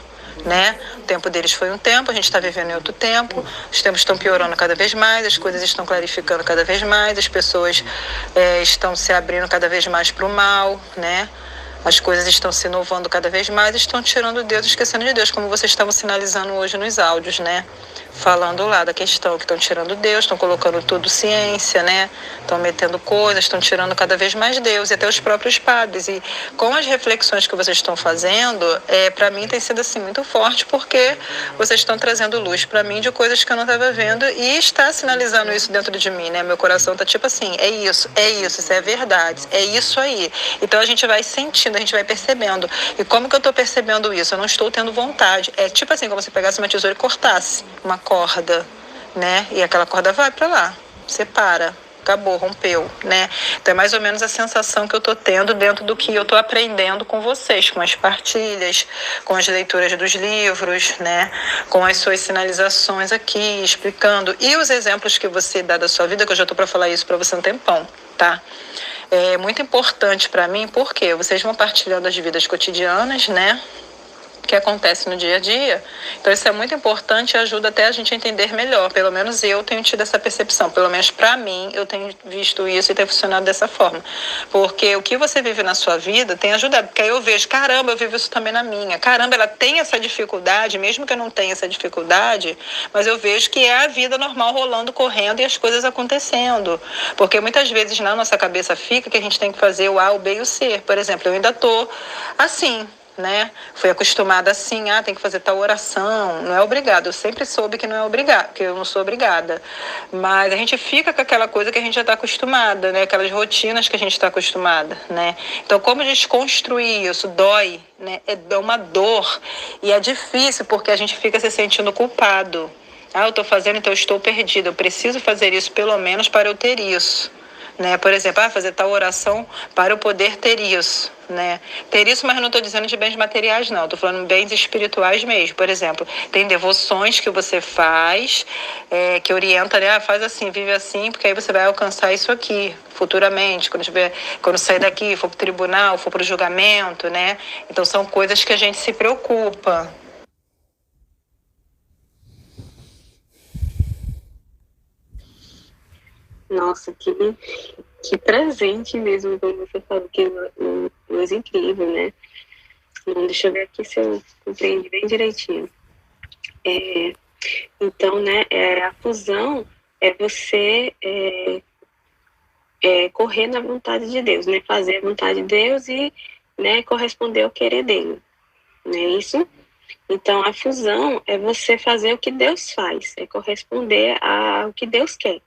né? O tempo deles foi um tempo, a gente está vivendo em outro tempo, os tempos estão piorando cada vez mais, as coisas estão clarificando cada vez mais, as pessoas estão se abrindo cada vez mais para o mal, né? As coisas estão se inovando cada vez mais, estão tirando Deus, esquecendo de Deus, como vocês estavam sinalizando hoje nos áudios, né? Falando lá da questão que estão tirando Deus, estão colocando tudo ciência, né? Estão metendo coisas, estão tirando cada vez mais Deus, e até os próprios padres. E com as reflexões que vocês estão fazendo, para mim tem sido assim muito forte, porque vocês estão trazendo luz para mim de coisas que eu não estava vendo, e está sinalizando isso dentro de mim, né? Meu coração está tipo assim, isso é verdade, é isso aí. Então a gente vai sentindo, a gente vai percebendo. E como que eu estou percebendo isso? Eu não estou tendo vontade. É tipo assim, como se pegasse uma tesoura e cortasse uma corda, né? E aquela corda vai para lá, separa, acabou, rompeu, né? Então é mais ou menos a sensação que eu tô tendo dentro do que eu tô aprendendo com vocês, com as partilhas, com as leituras dos livros, né? Com as suas sinalizações aqui, explicando, e os exemplos que você dá da sua vida, que eu já tô para falar isso para você há um tempão, tá? É muito importante para mim, porque vocês vão partilhando as vidas cotidianas, né? Que acontece no dia a dia. Então isso é muito importante e ajuda até a gente a entender melhor. Pelo menos eu tenho tido essa percepção. Pelo menos para mim, eu tenho visto isso e tem funcionado dessa forma. Porque o que você vive na sua vida tem ajudado. Porque aí eu vejo, caramba, eu vivo isso também na minha. Caramba, ela tem essa dificuldade, mesmo que eu não tenha essa dificuldade, mas eu vejo que é a vida normal rolando, correndo e as coisas acontecendo. Porque muitas vezes na nossa cabeça fica que a gente tem que fazer o A, o B e o C. Por exemplo, eu ainda estou assim, né? Fui acostumada assim, tem que fazer tal oração, não é obrigado. Eu sempre soube que não é obrigado, que eu não sou obrigada. Mas a gente fica com aquela coisa que a gente já está acostumada, né? Aquelas rotinas que a gente está acostumada, né? Então, como desconstruir isso dói, né? É uma dor e é difícil porque a gente fica se sentindo culpado. Eu estou fazendo, então eu estou perdida. Eu preciso fazer isso pelo menos para eu ter isso. Né? Por exemplo, fazer tal oração para eu poder ter isso, né? Ter isso, mas eu não estou dizendo de bens materiais, não. Estou falando de bens espirituais mesmo. Por exemplo, tem devoções que você faz, que orienta, né? Faz assim, vive assim, porque aí você vai alcançar isso aqui futuramente, quando sair daqui, for para o tribunal, for para o julgamento, né? Então são coisas que a gente se preocupa. Nossa, que presente mesmo, como você falou, que coisa incrível, né? Deixa eu ver aqui se eu compreendi bem direitinho. Então, né, a fusão é você correr na vontade de Deus, né? Fazer a vontade de Deus e, né, corresponder ao querer dele, não é isso? Então, a fusão é você fazer o que Deus faz, é corresponder ao que Deus quer.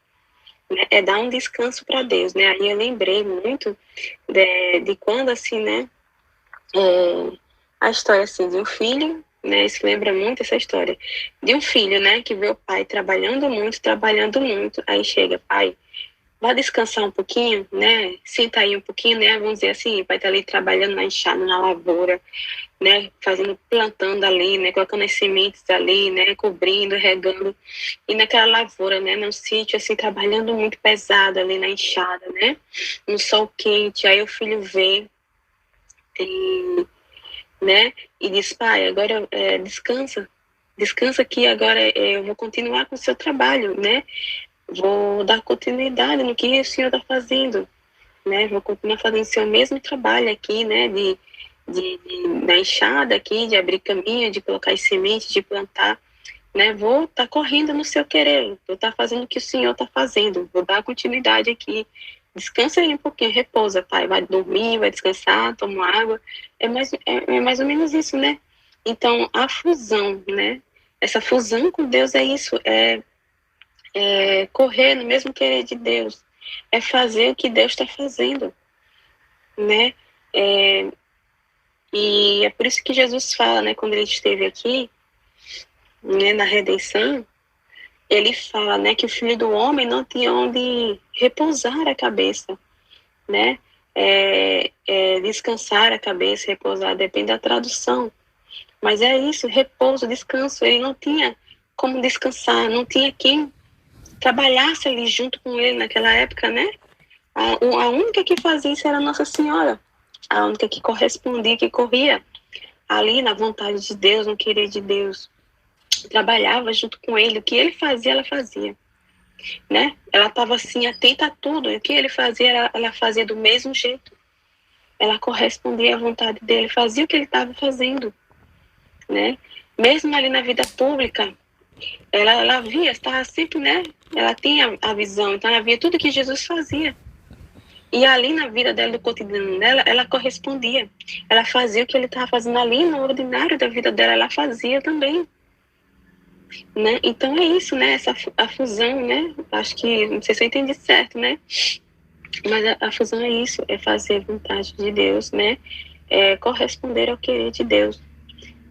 É dar um descanso para Deus, né? Aí eu lembrei muito de quando, assim, né? A história, assim, de um filho, né? Isso lembra muito essa história. De um filho, né? Que vê o pai trabalhando muito. Aí chega, pai, vai descansar um pouquinho, né? Senta aí um pouquinho, né? Vamos dizer assim, o pai tá ali trabalhando na enxada, na lavoura, né, plantando ali, né, colocando as sementes ali, né, cobrindo, regando, e naquela lavoura, né, num sítio, assim, trabalhando muito pesado ali na enxada, né, no sol quente. Aí o filho vê, né, e diz, pai, agora descansa aqui, agora eu vou continuar com o seu trabalho, né, vou dar continuidade no que o senhor está fazendo, né, vou continuar fazendo o seu mesmo trabalho aqui, né, da enxada aqui, de abrir caminho, de colocar as sementes, de plantar. né? Vou estar correndo no seu querer, vou estar fazendo o que o Senhor está fazendo, vou dar continuidade aqui. Descansa aí um pouquinho, repousa, pai. Vai dormir, vai descansar, toma água. É mais ou menos isso, né? Então, a fusão, né? Essa fusão com Deus é isso, é correr no mesmo querer de Deus, é fazer o que Deus está fazendo, né? E é por isso que Jesus fala, né? Quando ele esteve aqui, né, na redenção, ele fala, né, que o Filho do Homem não tinha onde repousar a cabeça, né? Descansar a cabeça, repousar, depende da tradução. Mas é isso, repouso, descanso. Ele não tinha como descansar, não tinha quem trabalhasse ali junto com ele naquela época, né? A única que fazia isso era Nossa Senhora, a única que correspondia, que corria ali na vontade de Deus, no querer de Deus. Trabalhava junto com ele, o que ele fazia, ela fazia, né? Ela estava assim, atenta a tudo, o que ele fazia, ela fazia do mesmo jeito. Ela correspondia à vontade dele, fazia o que ele estava fazendo, né? Mesmo ali na vida pública, ela via, estava sempre, né? Ela tinha a visão, então ela via tudo que Jesus fazia. E ali na vida dela, do cotidiano dela, ela correspondia. Ela fazia o que ele estava fazendo ali no ordinário da vida dela, ela fazia também. Né? Então é isso, né? A fusão, né? Acho que, não sei se eu entendi certo, né? Mas a fusão é isso, é fazer a vontade de Deus, né? É corresponder ao querer de Deus.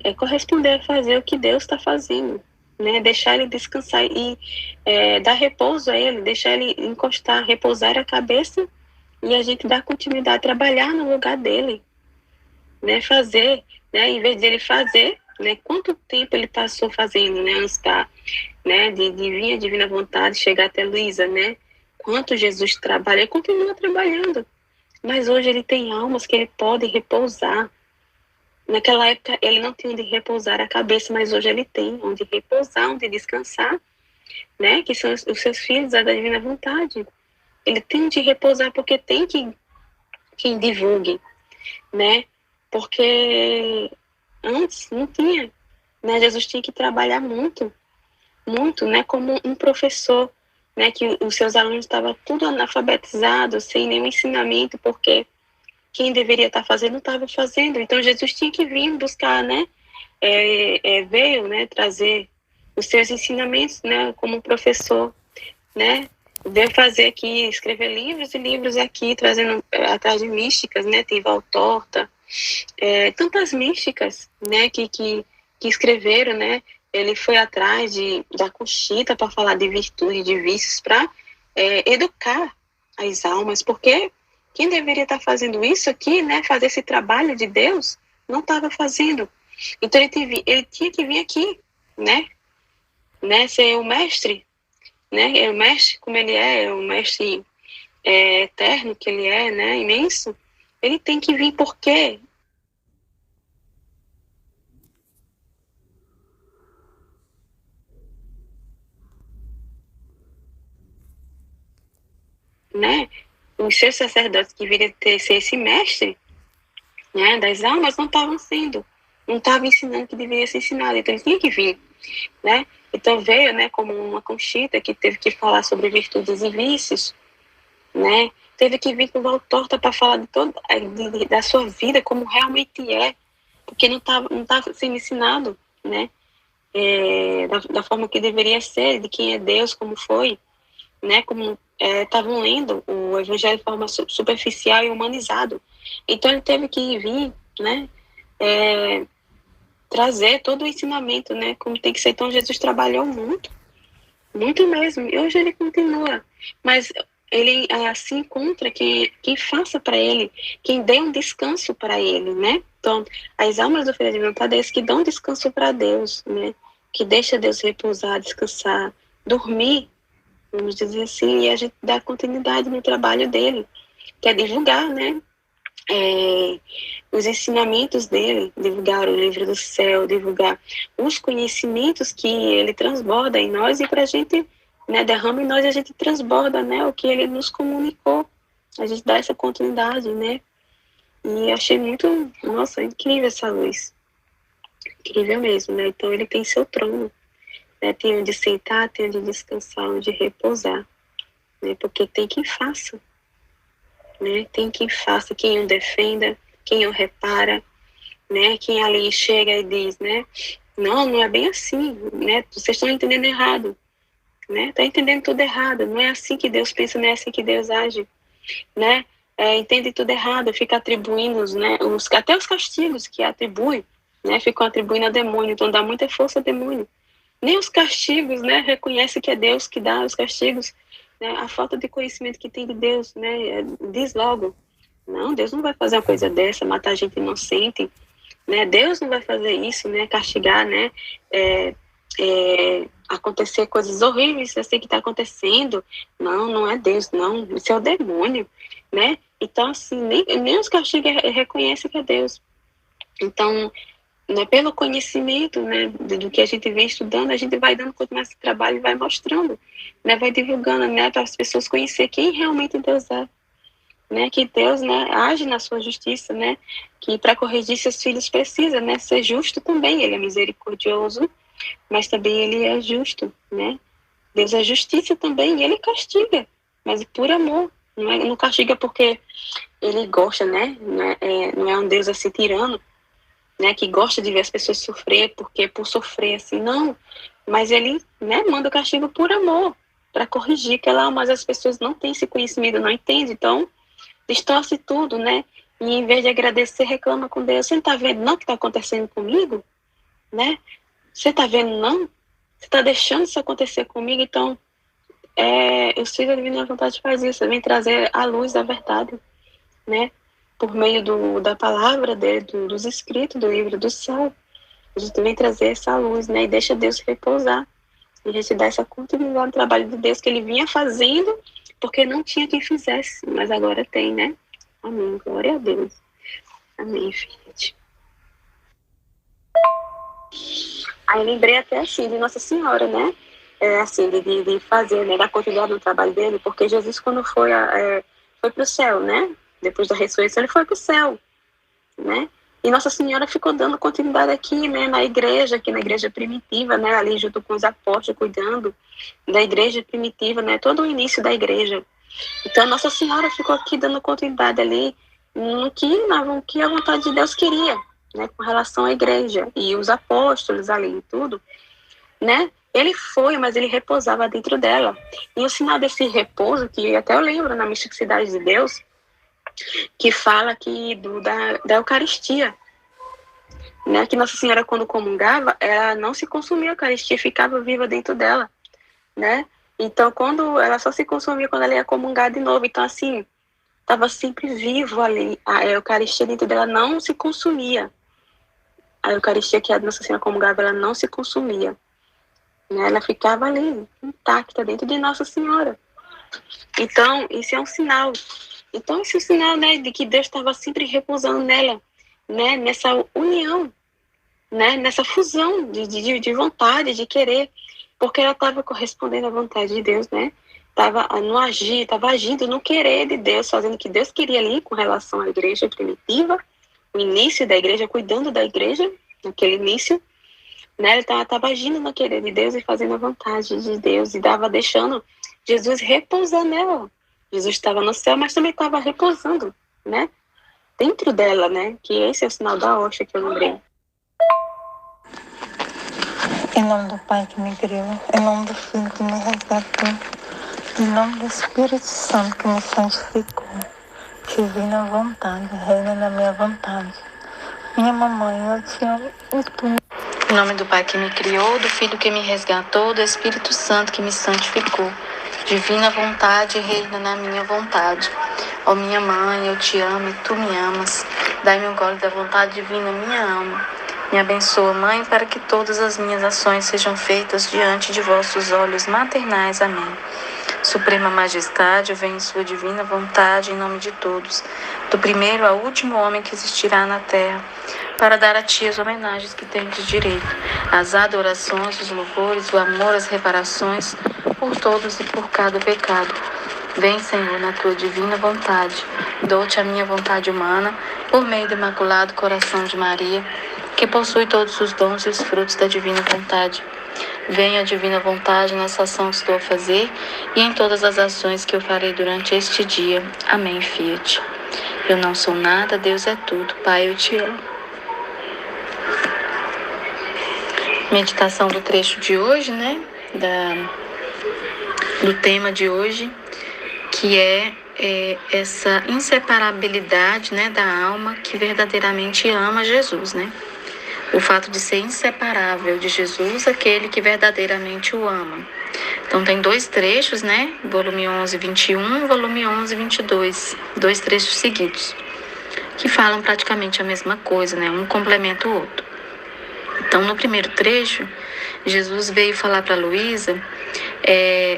É corresponder a fazer o que Deus está fazendo, né? Deixar ele descansar e dar repouso a ele, deixar ele encostar, repousar a cabeça e a gente dar continuidade, trabalhar no lugar dele, né? Fazer, né? Em vez de ele fazer, né? Quanto tempo ele passou fazendo, né? Antes né? De vir a divina vontade, chegar até Luísa, né? Quanto Jesus trabalha, ele continua trabalhando. Mas hoje ele tem almas que ele pode repousar. Naquela época ele não tinha onde repousar a cabeça, mas hoje ele tem onde repousar, onde descansar, né? Que são os seus filhos, a da divina vontade. Ele tem onde repousar porque tem quem divulgue, né? Porque antes não tinha, né? Jesus tinha que trabalhar muito, né? Como um professor, né? Que os seus alunos estavam tudo analfabetizados, sem nenhum ensinamento, porque quem deveria estar fazendo não estava fazendo. Então Jesus tinha que vir buscar, né? Veio, né? Trazer os seus ensinamentos, né? Como professor, né? Veio fazer aqui, escrever livros e livros aqui, trazendo atrás de místicas, né? Tem Valtorta, tantas místicas, né? Que escreveram, né? Ele foi atrás da Conchita para falar de virtude, de vícios, para educar as almas, porque quem deveria estar fazendo isso aqui, né? Fazer esse trabalho de Deus, não estava fazendo. Então ele tinha que vir aqui, né? Ser o mestre, né? O mestre, como ele é o mestre eterno que ele é, né? Imenso. Ele tem que vir porque né? Os seus sacerdotes que deveriam ser esse mestre, né? Das almas não estavam sendo, não estavam ensinando o que deveria ser ensinado. Então ele tinha que vir, né? Então veio, né? Como uma Conchita que teve que falar sobre virtudes e vícios, né? Teve que vir com Valtorta para falar da sua vida como realmente é, porque não estava sendo ensinado, né? Da forma que deveria ser, de quem é Deus, como foi, né? Como estavam lendo o Evangelho de forma superficial e humanizado. Então ele teve que vir, né? Trazer todo o ensinamento, né? Como tem que ser. Então Jesus trabalhou muito, muito mesmo. E hoje ele continua, mas ele se encontra quem faça para ele, quem dê um descanso para ele, né? Então, as almas do Filho de Vontade é esse que dão descanso para Deus, né? Que deixa Deus repousar, descansar, dormir, vamos dizer assim, e a gente dá continuidade no trabalho dele, que é divulgar, né? Os ensinamentos dele, divulgar o livro do céu, divulgar os conhecimentos que ele transborda em nós e para a gente, né, derrama em nós e a gente transborda, né, o que ele nos comunicou. A gente dá essa continuidade, né? E achei muito, nossa, incrível essa luz. Incrível mesmo, né? Então ele tem seu trono, né? Tem onde sentar, tem onde descansar, onde repousar, né? Porque tem quem faça, né? Tem quem faça, quem o defenda, quem o repara, né? Quem ali chega e diz, né? Não é bem assim, né? Vocês estão entendendo errado, né? Tá entendendo tudo errado. Não é assim que Deus pensa, não é assim que Deus age, né? Entende tudo errado, fica atribuindo, né? Até os castigos que atribui, né? Ficam atribuindo a demônio, então dá muita força a demônio. Nem os castigos, né? Reconhece que é Deus que dá os castigos, né? A falta de conhecimento que tem de Deus, né? Diz logo, não, Deus não vai fazer uma coisa dessa, matar gente inocente, né? Deus não vai fazer isso, né? Castigar, né? Acontecer coisas horríveis, eu sei que está acontecendo. Não é Deus, não, isso é o demônio, né? Então, assim, nem os castigos reconhecem que é Deus. Então, né, pelo conhecimento, né, do que a gente vem estudando, a gente vai dando quanto mais trabalho e vai mostrando, né, vai divulgando, né, para as pessoas conhecer quem realmente Deus é, né, que Deus, né, age na sua justiça, né, que para corrigir seus filhos precisa, né, ser justo também. Ele é misericordioso, mas também ele é justo, né? Deus é justiça também, e ele castiga, mas por amor, não castiga porque ele gosta, né? Não é um Deus assim tirano, né? Que gosta de ver as pessoas sofrer, porque por sofrer assim, não. Mas ele, né, manda o castigo por amor, para corrigir, que lá, mas as pessoas não têm esse conhecimento, não entendem, então distorce tudo, né? E em vez de agradecer, reclama com Deus. Você não está vendo não o que está acontecendo comigo, né? Você está vendo não? Você está deixando isso acontecer comigo? Então, o Espírito da Divina Vontade faz isso, vem trazer a luz da verdade, né? Por meio da palavra dele, dos escritos do livro do céu. A gente vem trazer essa luz, né? E deixa Deus repousar. E a gente dá essa continuidade no trabalho de Deus que ele vinha fazendo, porque não tinha quem fizesse, mas agora tem, né? Amém. Glória a Deus. Amém, gente. Aí lembrei até assim de Nossa Senhora, né? Assim, de fazer, né? Dar continuidade no trabalho dele, porque Jesus, quando foi para o céu, né? Depois da ressurreição, ele foi para o céu, né? E Nossa Senhora ficou dando continuidade aqui, né? Na igreja, aqui na igreja primitiva, né? Ali junto com os apóstolos, cuidando da igreja primitiva, né? Todo o início da igreja. Então, Nossa Senhora ficou aqui dando continuidade ali no que a vontade de Deus queria, né, com relação à igreja e os apóstolos ali e tudo, né? Ele foi, mas ele repousava dentro dela. E o sinal desse repouso, que até eu lembro na misticidade de Deus, que fala aqui da Eucaristia, né? Que Nossa Senhora, quando comungava, ela não se consumia a Eucaristia, ficava viva dentro dela, né? Então, quando ela só se consumia quando ela ia comungar de novo. Então, assim, estava sempre vivo ali. A Eucaristia dentro dela não se consumia. A Eucaristia que a Nossa Senhora comungava, ela não se consumia, né? Ela ficava ali, intacta, dentro de Nossa Senhora. Então, isso é um sinal. Então, esse é um sinal, né, de que Deus estava sempre repousando nela, né? Nessa união, né? Nessa fusão de vontade, de querer, porque ela estava correspondendo à vontade de Deus, né? Estava agindo no querer de Deus, fazendo o que Deus queria ali com relação à igreja primitiva, o início da igreja, cuidando da igreja, naquele início, né? Ele estava agindo no querer de Deus e fazendo a vontade de Deus, e deixando Jesus repousar nela. Jesus estava no céu, mas também estava repousando, né? Dentro dela, né? Que esse é o sinal da hóstia que eu lembrei. Em nome do Pai que me criou, em nome do Filho que me resgatou, em nome do Espírito Santo que me santificou, divina vontade, reina na minha vontade. Minha mamãe, eu te amo e tu. Em nome do Pai que me criou, do Filho que me resgatou, do Espírito Santo que me santificou. Divina vontade, reina na minha vontade. Ó minha mãe, eu te amo e tu me amas. Dai-me o gole da vontade divina, minha alma. Me abençoa, Mãe, para que todas as minhas ações sejam feitas diante de vossos olhos maternais. Amém. Suprema Majestade, vem em sua divina vontade, em nome de todos, do primeiro ao último homem que existirá na terra, para dar a ti as homenagens que tendes direito, as adorações, os louvores, o amor, as reparações, por todos e por cada pecado. Vem, Senhor, na tua divina vontade, dou-te a minha vontade humana, por meio do Imaculado Coração de Maria, que possui todos os dons e os frutos da divina vontade. venha a divina vontade nessa ação que estou a fazer e em todas as ações que eu farei durante este dia. Amém, Fiat. Eu não sou nada, Deus é tudo. Pai, eu te amo. Meditação do trecho de hoje, né? Do tema de hoje, que é essa inseparabilidade, né, da alma que verdadeiramente ama Jesus, né? O fato de ser inseparável de Jesus, aquele que verdadeiramente o ama. Então tem 2 trechos, né? Volume 11, 21, volume 11, 22. 2 trechos seguidos, que falam praticamente a mesma coisa, né? Um complementa o outro. Então, no primeiro trecho, Jesus veio falar para Luísa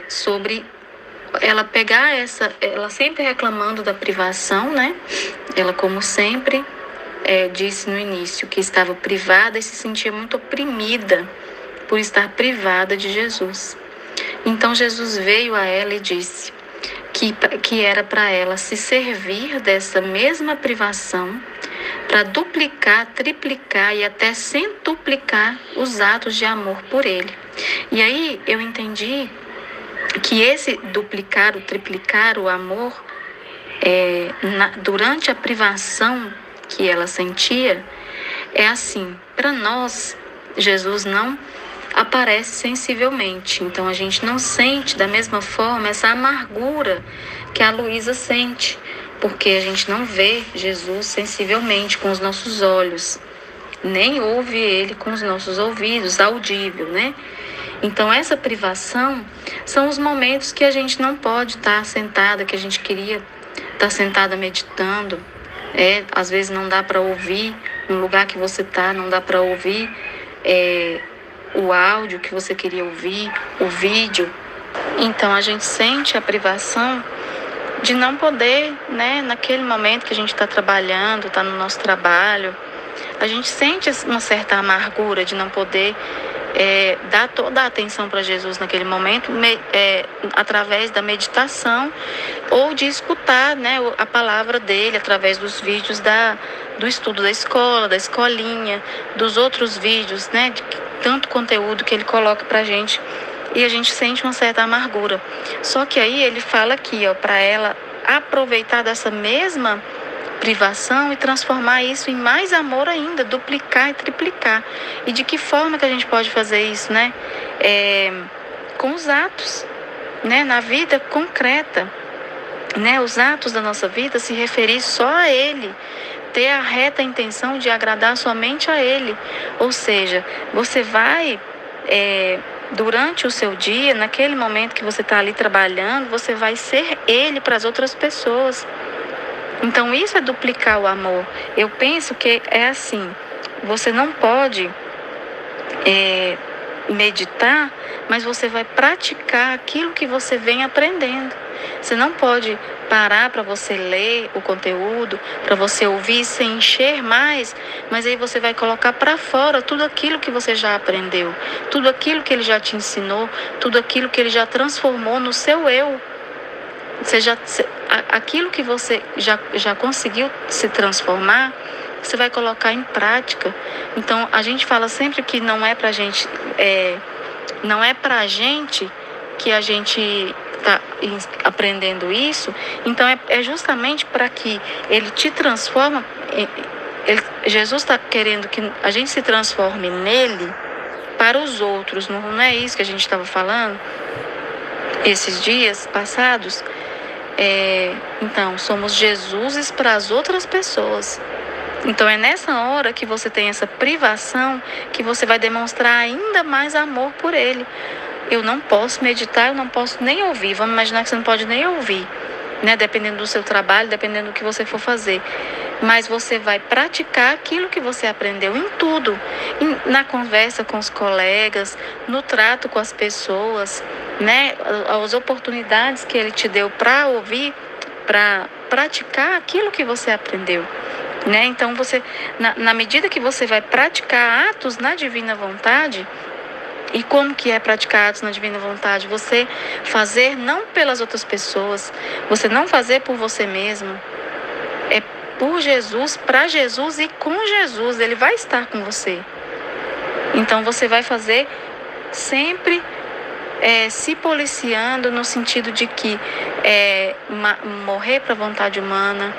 sobre ela pegar ela sempre reclamando da privação, né? Ela, como sempre, disse no início que estava privada e se sentia muito oprimida por estar privada de Jesus. Então, Jesus veio a ela e disse que era para ela se servir dessa mesma privação para duplicar, triplicar e até centuplicar os atos de amor por ele. E aí eu entendi que esse duplicar, o triplicar o amor durante a privação que ela sentia, é assim, para nós, Jesus não aparece sensivelmente, então a gente não sente da mesma forma essa amargura que a Luísa sente, porque a gente não vê Jesus sensivelmente com os nossos olhos, nem ouve ele com os nossos ouvidos, audível, né? Então essa privação são os momentos que a gente não pode estar sentada, que a gente queria estar sentada meditando. Às vezes não dá para ouvir, no lugar que você está, não dá para ouvir o áudio que você queria ouvir, o vídeo. Então a gente sente a privação de não poder, né, naquele momento que a gente está trabalhando, está no nosso trabalho, a gente sente uma certa amargura de não poder dar toda a atenção para Jesus naquele momento, através da meditação ou de escutar, né, a palavra dele através dos vídeos do estudo da escola, da escolinha, dos outros vídeos, né, de tanto conteúdo que ele coloca para a gente, e a gente sente uma certa amargura. Só que aí ele fala aqui, para ela aproveitar dessa mesma privação e transformar isso em mais amor ainda, duplicar e triplicar. E de que forma que a gente pode fazer isso, né? Com os atos, né? Na vida concreta, né? Os atos da nossa vida se referir só a Ele, ter a reta intenção de agradar somente a Ele. Ou seja, você vai durante o seu dia, naquele momento que você está ali trabalhando, você vai ser Ele para as outras pessoas. Então isso é duplicar o amor. Eu penso que é assim, você não pode meditar, mas você vai praticar aquilo que você vem aprendendo. Você não pode parar para você ler o conteúdo, para você ouvir, se encher mais, mas aí você vai colocar para fora tudo aquilo que você já aprendeu, tudo aquilo que ele já te ensinou, tudo aquilo que ele já transformou no seu eu. Aquilo que você já conseguiu se transformar, você vai colocar em prática. Então, a gente fala sempre que não é pra gente que a gente está aprendendo isso. Então, é justamente para que ele te transforme. Jesus está querendo que a gente se transforme nele para os outros. Não é isso que a gente estava falando esses dias passados? Então, somos Jesuses para as outras pessoas. Então, é nessa hora que você tem essa privação que você vai demonstrar ainda mais amor por Ele. Eu não posso meditar, eu não posso nem ouvir. Vamos imaginar que você não pode nem ouvir, né? Dependendo do seu trabalho, dependendo do que você for fazer. Mas você vai praticar aquilo que você aprendeu em tudo. Na conversa com os colegas, no trato com as pessoas, né? As oportunidades que ele te deu para ouvir, para praticar aquilo que você aprendeu, né? Então, você, na medida que você vai praticar atos na divina vontade, e como que é praticar atos na divina vontade? Você fazer não pelas outras pessoas, você não fazer por você mesmo, é por Jesus, para Jesus e com Jesus. Ele vai estar com você. Então você vai fazer sempre se policiando no sentido de que morrer para a vontade humana,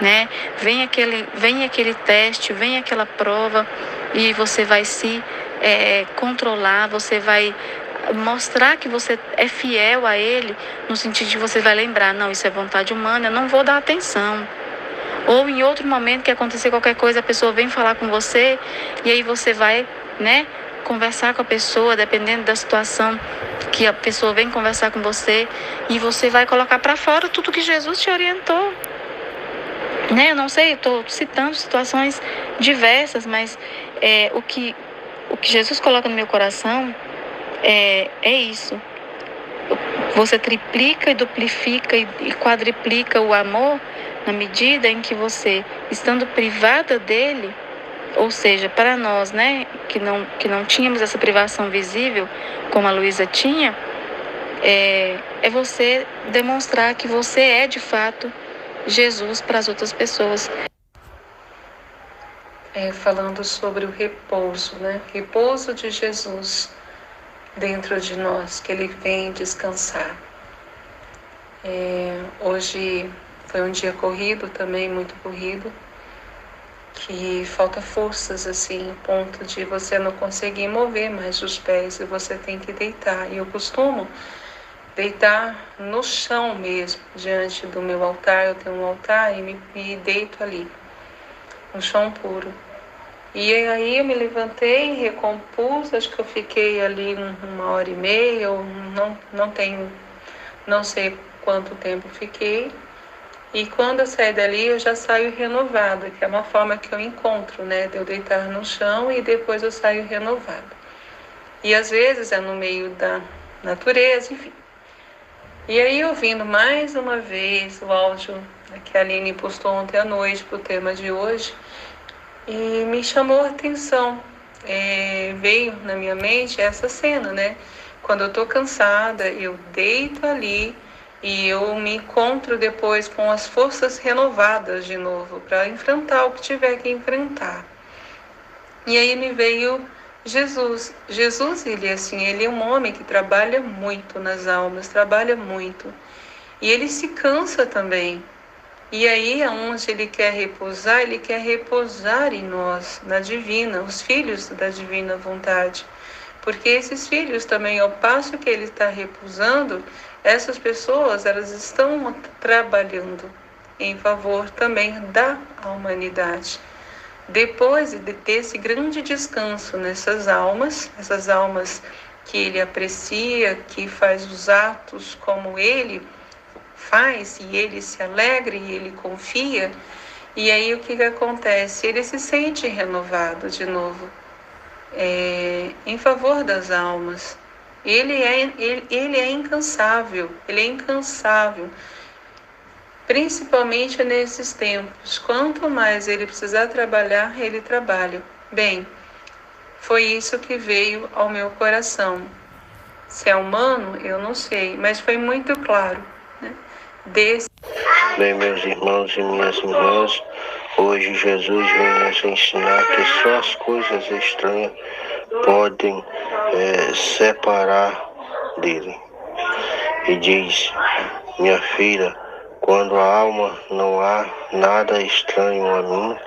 né? Vem aquele teste, vem aquela prova e você vai se controlar, você vai mostrar que você é fiel a ele, no sentido de que você vai lembrar, não, isso é vontade humana, eu não vou dar atenção. Ou em outro momento que acontecer qualquer coisa, a pessoa vem falar com você e aí você vai, né, conversar com a pessoa, dependendo da situação que a pessoa vem conversar com você, e você vai colocar para fora tudo que Jesus te orientou. Né? Eu não sei, estou citando situações diversas, mas o que Jesus coloca no meu coração é isso. Você triplica e duplica e quadriplica o amor na medida em que você, estando privada dele, ou seja, para nós, né, que não tínhamos essa privação visível, como a Luísa tinha, é você demonstrar que você é, de fato, Jesus para as outras pessoas. Falando sobre o repouso, né? Repouso de Jesus dentro de nós, que Ele vem descansar. Hoje foi um dia corrido também, muito corrido, que falta forças, assim, a ponto de você não conseguir mover mais os pés e você tem que deitar. E eu costumo deitar no chão mesmo, diante do meu altar. Eu tenho um altar e me deito ali, no chão puro. E aí eu me levantei, recompus, acho que eu fiquei ali 1h30, eu não sei quanto tempo fiquei. E quando eu saio dali, eu já saio renovada, que é uma forma que eu encontro, né, de eu deitar no chão e depois eu saio renovada. E às vezes é no meio da natureza, enfim. E aí, ouvindo mais uma vez o áudio que a Aline postou ontem à noite para o tema de hoje, e me chamou a atenção. Veio na minha mente essa cena, né? Quando eu estou cansada, eu deito ali e eu me encontro depois com as forças renovadas de novo para enfrentar o que tiver que enfrentar. E aí me veio Jesus. Jesus, ele é um homem que trabalha muito nas almas, trabalha muito. E ele se cansa também. E aí, aonde ele quer repousar em nós, na divina, os filhos da divina vontade. Porque esses filhos também, ao passo que ele está repousando, essas pessoas, elas estão trabalhando em favor também da humanidade. Depois de ter esse grande descanso nessas almas, essas almas que ele aprecia, que faz os atos como ele faz, e ele se alegra e ele confia, e aí o que acontece? Ele se sente renovado de novo, em favor das almas. Ele é incansável, principalmente nesses tempos. Quanto mais ele precisar trabalhar, ele trabalha. Bem, foi isso que veio ao meu coração. Se é humano, eu não sei, mas foi muito claro, né? Bem, meus irmãos e minhas irmãs, hoje Jesus vem nos ensinar que só as coisas estranhas podem separar dele. E diz: minha filha, quando a alma não há nada estranho a mim,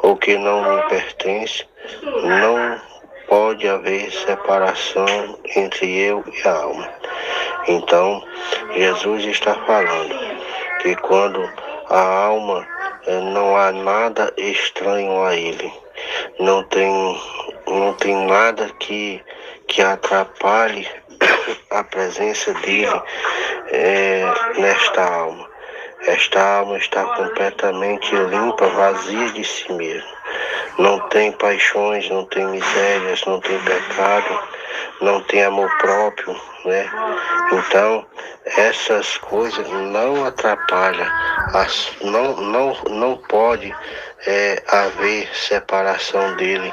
ou que não me pertence, não pode haver separação entre eu e a alma. Então, Jesus está falando que quando a alma não há nada estranho a ele, não tem nada que atrapalhe a presença dele nesta alma. Esta alma está completamente limpa, vazia de si mesma. Não tem paixões, não tem misérias, não tem pecado, não tem amor próprio, né? Então, essas coisas não atrapalham, não pode haver separação dele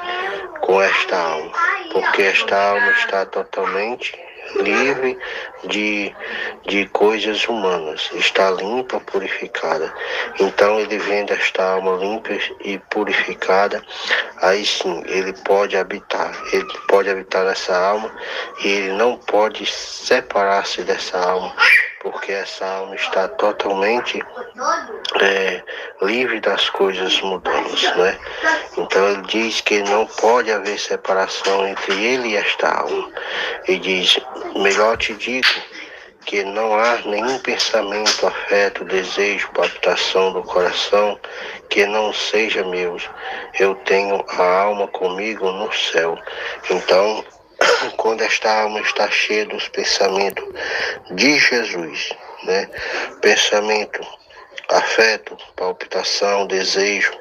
com esta alma, porque esta alma está totalmente livre de coisas humanas, está limpa, purificada. Então ele vendo esta alma limpa e purificada, aí sim ele pode habitar nessa alma, e ele não pode separar-se dessa alma, porque essa alma está totalmente livre das coisas mundanas, né? Então ele diz que não pode haver separação entre ele e esta alma. Ele diz: melhor te digo que não há nenhum pensamento, afeto, desejo, palpitação do coração que não seja meu. Eu tenho a alma comigo no céu. Então, quando esta alma está cheia dos pensamentos de Jesus, né? Pensamento, afeto, palpitação, desejo,